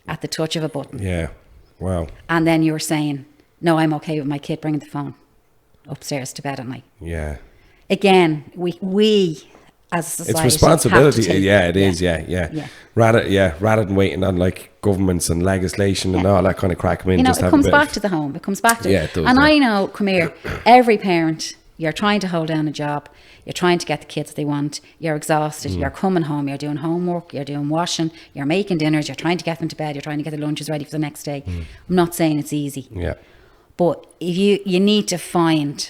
at the touch of a button? Yeah, wow. And then you were saying, no, I'm okay with my kid bringing the phone upstairs to bed at night. Yeah. Again, we as a society, it's responsibility. have to take, It is. Yeah. Rather than waiting on like governments and legislation and all that kind of crack. I mean, just it comes back to the home. It comes back to it does. And I know, come here, every parent, you're trying to hold down a job, you're trying to get the kids they want, you're exhausted, you're coming home, you're doing homework, you're doing washing, you're making dinners, you're trying to get them to bed, you're trying to get the lunches ready for the next day. I'm not saying it's easy. Yeah. But if you need to find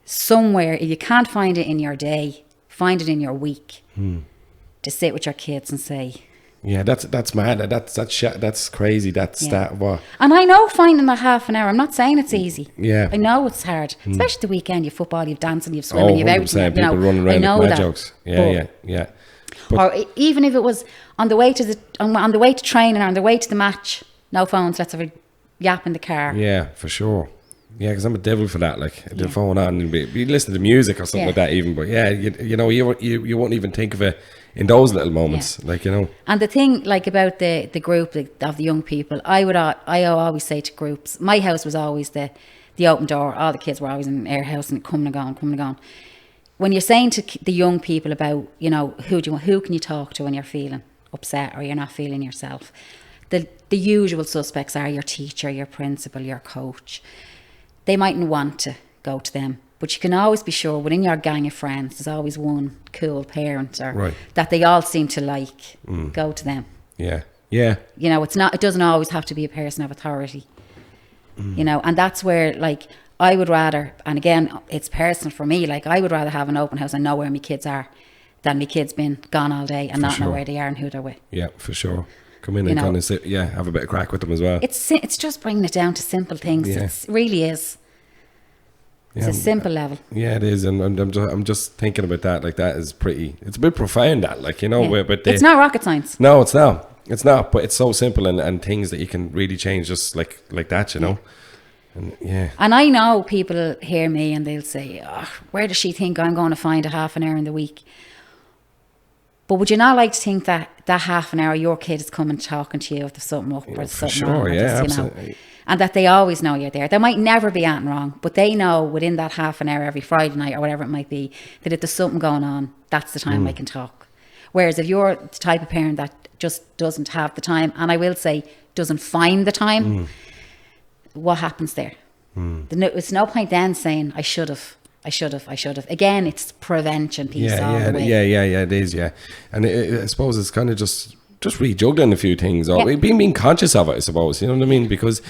somewhere, if you can't find it in your day, find it in your week to sit with your kids and say, yeah, that's mad. That's crazy. That what. And I know finding that half an hour, I'm not saying it's easy. Yeah. I know it's hard, especially the weekend. You've football, you've dancing, you've swimming, you've everything. People running around I know with that. jokes. Yeah. Or even if it was on the way to training or on the way to the match, no phones, let's have a yap in the car. Yeah, for sure. Yeah, because I'm a devil for that. Like the phone on and be listening to music or something like that. Even, but yeah, you know, you won't even think of it in those little moments. Like, you know. And the thing, like about the group of the young people, I always say to groups, my house was always the open door. All the kids were always in our house and coming and going. When you're saying to the young people about, you know, who can you talk to when you're feeling upset or you're not feeling yourself, the usual suspects are your teacher, your principal, your coach. They mightn't want to go to them, but you can always be sure within your gang of friends there's always one cool parent or that they all seem to like. Go to them. Yeah. You know, it doesn't always have to be a person of authority. You know, and that's where, like, I would rather, and again, it's personal for me, like I would rather have an open house and know where my kids are than my kids been gone all day and not know where they are and who they're with. Yeah, for sure. Come in and kind of sit, have a bit of crack with them as well. It's just bringing it down to simple things. It really is. It's a simple level. Yeah, it is, and I'm just thinking about that. Like that is pretty. It's a bit profound. That, like, you know, but it's not rocket science. No, it's not. It's not. But it's so simple and things that you can really change just like that. You know. And And I know people hear me and they'll say, oh, "Where does she think I'm going to find a half an hour in the week?" But would you not like to think that half an hour your kid is coming talking to you if there's something up or something wrong? Absolutely. You know? And that they always know you're there. They might never be anything wrong, but they know within that half an hour every Friday night or whatever it might be, that if there's something going on, that's the time I can talk. Whereas if you're the type of parent that just doesn't have the time, and I will say doesn't find the time, what happens there? It's no point then saying I should have. Again, it's prevention piece. Yeah, it is, yeah. And I suppose it's kind of just rejuggling a few things, or being conscious of it, I suppose, you know what I mean? Because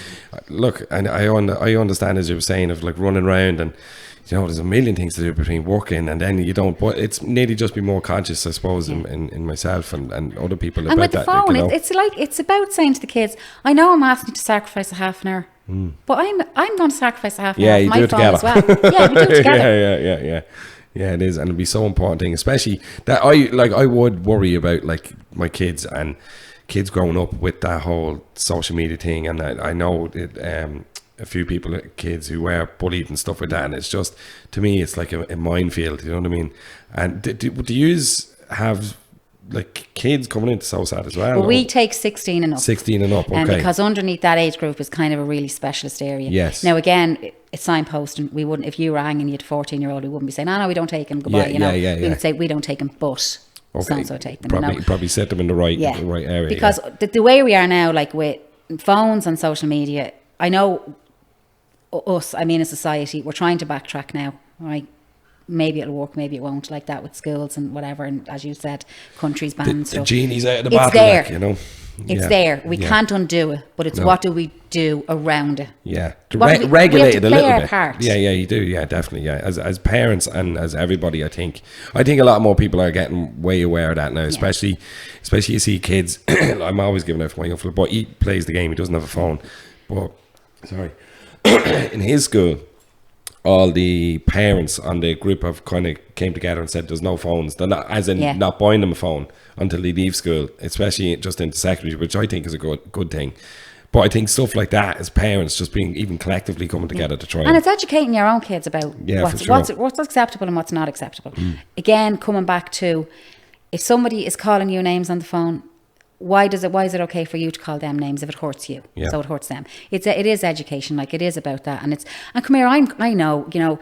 look, and I understand, as you were saying, of like running around, and you know, there's a million things to do between working and then you don't, but it's nearly just be more conscious, I suppose, in myself and other people and about with the that. phone, you know? it's about saying to the kids, I know I'm asking you to sacrifice a half an hour, but I'm going to sacrifice a half an hour for my phone as well. Yeah, we do it together. Yeah, it is, and it'd be so important thing, especially that I would worry about like my kids and kids growing up with that whole social media thing, and I know it, a few people, kids who were bullied and stuff like that, and it's just, to me, it's like a minefield, you know what I mean? And do you have like kids coming into SOSAD as well? Well, we take 16 and up. 16 and up, okay. And because underneath that age group is kind of a really specialist area. Yes. Now again, it's signposting. We wouldn't, if you rang and you had a 14-year-old, we wouldn't be saying, no, we don't take him, goodbye, you know. We would say, we don't take him, but so take them. Probably set them in the right area. Because the way we are now, like with phones and social media, I know us, I mean, as society, we're trying to backtrack now, right? Maybe it'll work, maybe it won't, like that with schools and whatever, and as you said, countries ban stuff. The genie's out of the bottle, it's there, like, you know. It's there. We can't undo it, but it's what do we do around it? Yeah, regulate it a little bit. Part. Yeah, you do. Yeah, definitely. Yeah, as parents and as everybody, I think a lot more people are getting way aware of that now. Especially you see kids. I'm always giving out for my young fella, but he plays the game. He doesn't have a phone. But in his school, all the parents on the group have kind of came together and said there's no phones. They're not, as in not buying them a phone until they leave school, especially just into secondary, which I think is a good thing. But I think stuff like that, as parents, just being even collectively coming together to try. And it's educating your own kids about what's acceptable and what's not acceptable. Again, coming back to, if somebody is calling you names on the phone, why is it okay for you to call them names if it hurts you? So it hurts them. It is education, like it is about that. And come here, I know, you know,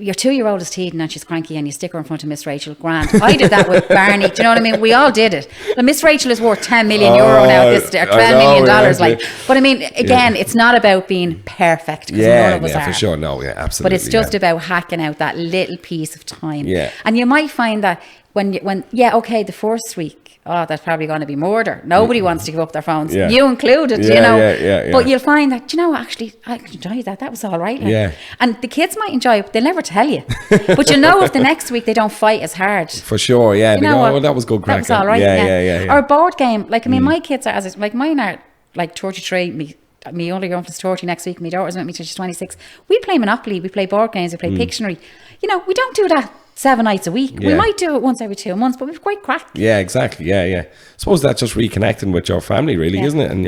your 2-year-old is teething and she's cranky and you stick her in front of Miss Rachel. Grant. I did that with Barney. Do you know what I mean? We all did it. But Miss Rachel is worth 10 million euro now, or $12 million. Like, but I mean, again, it's not about being perfect. None of us are. For sure. No, absolutely. But it's just about hacking out that little piece of time. Yeah. And you might find that when the first week, that's probably going to be murder. Nobody wants to give up their phones, you included, you know. But you'll find that, you know, actually, I enjoyed that. That was all right. Like. And the kids might enjoy it, they'll never tell you. But you know, if the next week they don't fight as hard. For sure, yeah. You know well, that was good crack. That was all right. Yeah. Or a board game. Like, I mean, my kids are, like mine are like 33, me older girl is 30 next week, my daughter's with me till she's 26. We play Monopoly, we play board games, we play Pictionary. You know, we don't do that 7 nights a week. We might do it once every 2 months, but we've quite cracked. Yeah, exactly. Yeah. Suppose that's just reconnecting with your family, really, isn't it? And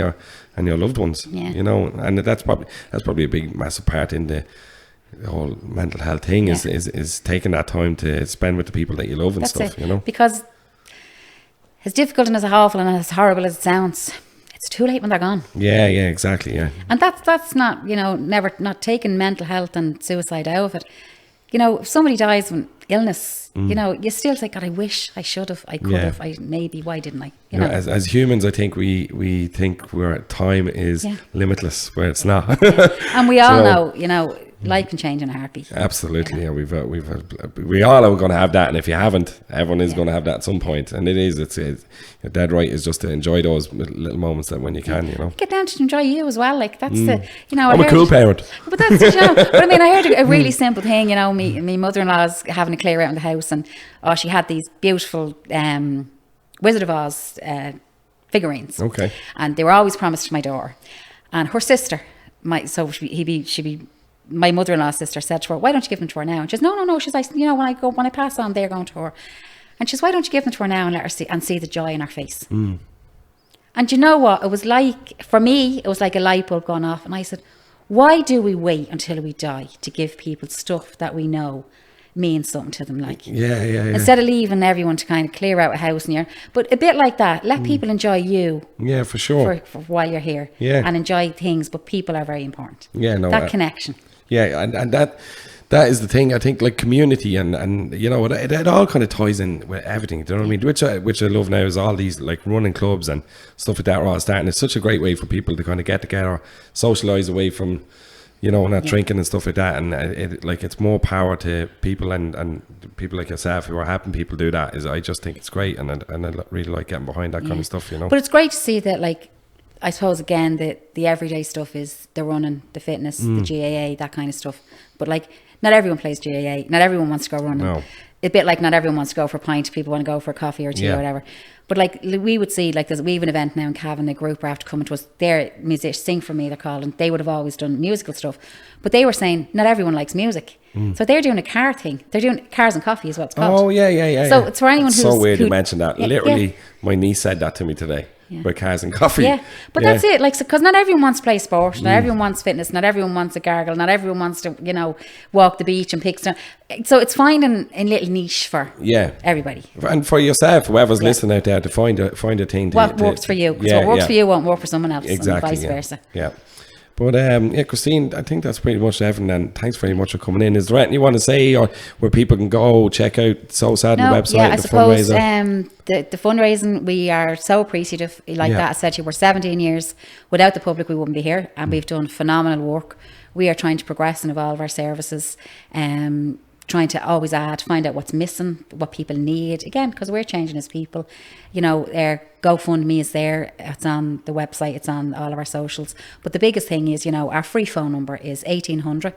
your loved ones. Yeah. You know, and that's probably a big, massive part in the whole mental health thing is taking that time to spend with the people that you love and stuff. You know, because as difficult and as awful and as horrible as it sounds, it's too late when they're gone. Yeah, exactly. Yeah. And that's not, you know, not taking mental health and suicide out of it. You know, if somebody dies from illness, you know, you still think, God, I wish I should have, I could have, why didn't I? You know? As humans, I think we think time is limitless, where it's not. And we all know, you know, life can change in a heartbeat. Absolutely, you know? We all are going to have that, and if you haven't, everyone is going to have that at some point. And it's dead right is just to enjoy those little moments that when you can, you know. Get down to enjoy you as well, like that's the, you know. I'm a cool parent. But that's, you know, but I mean, I heard a really simple thing, you know, me mother-in-law's having a clear out in the house, and she had these beautiful Wizard of Oz figurines. Okay. And they were always promised to my door. And her sister, she'd be my mother-in-law's sister said to her, why don't you give them to her now? And she says, no. She's like, you know, when I pass on, they're going to her. And she says, why don't you give them to her now and let her see the joy in her face? And you know what? It was like, for me, it was like a light bulb going off. And I said, why do we wait until we die to give people stuff that we know means something to them? Like, instead of leaving everyone to kind of clear out a house but a bit like that, let people enjoy you. Yeah, for sure. For while you're here. Yeah. And enjoy things, but people are very important. Yeah, no. That connection. Yeah, and that is the thing. I think, like, community and you know, it all kind of ties in with everything. Do you know what I mean? Which I love now is all these like running clubs and stuff like that are all starting. It's such a great way for people to kind of get together, socialise away from you know, not drinking and stuff like that. And it's more power to people and people like yourself who are helping people do that. I just think it's great, and I really like getting behind that kind of stuff, you know. But it's great to see that, like, I suppose again the everyday stuff is the running, the fitness, the GAA, that kind of stuff. But like, not everyone plays GAA. Not everyone wants to go running. No. A bit like not everyone wants to go for a pint. People want to go for a coffee or tea or whatever. But like, we would see, like, we have an event now in Cavan, a group are after coming to us. They're musicians, Sing For Me they're called, and they would have always done musical stuff. But they were saying not everyone likes music. So they're doing a car thing. They're doing cars and coffee is what it's called. Oh, yeah. So it's for anyone it's who's... so weird you mentioned that. Yeah, Literally, my niece said that to me today. About cars and coffee. Yeah, but that's it. Like, because not everyone wants to play sport. Not everyone wants fitness. Not everyone wants a gargle. Not everyone wants to, you know, walk the beach and pick stuff. So it's finding a little niche for everybody. And for yourself, whoever's listening out there, to find a thing. What works for you. Because what works for you won't work for someone else. Exactly. And vice versa. Yeah. But Christine, I think that's pretty much everything. And thanks very much for coming in. Is there anything you want to say, or where people can go check out SOSAD and the website? Yeah, I the suppose fundraiser? The fundraising, we are so appreciative. Like that, I said to you, we're 17 years. Without the public, we wouldn't be here, and we've done phenomenal work. We are trying to progress and evolve our services. Trying to always find out what's missing, what people need. Again, because we're changing as people. You know, our GoFundMe is there. It's on the website. It's on all of our socials. But the biggest thing is, you know, our free phone number is 1800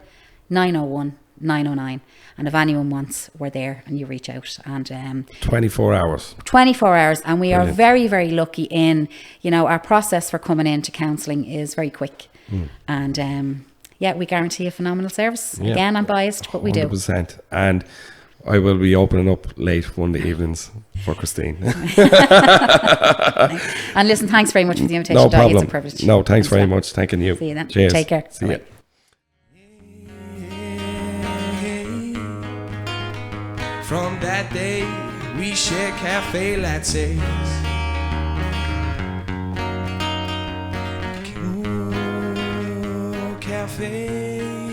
901 909. And if anyone wants, we're there, and you reach out. And 24 hours. 24 hours. And we are very, very lucky in, you know, our process for coming into counselling is very quick. And we guarantee a phenomenal service. Yeah. Again, I'm biased, but we 100%. Do. And I will be opening up late one of the evenings for Christine. And listen, thanks very much for the invitation. No problem. It's a privilege. No, thanks very much. Thanking you. See you then. Cheers. Take care. See you. From that day, we share cafe lattes. Cafe.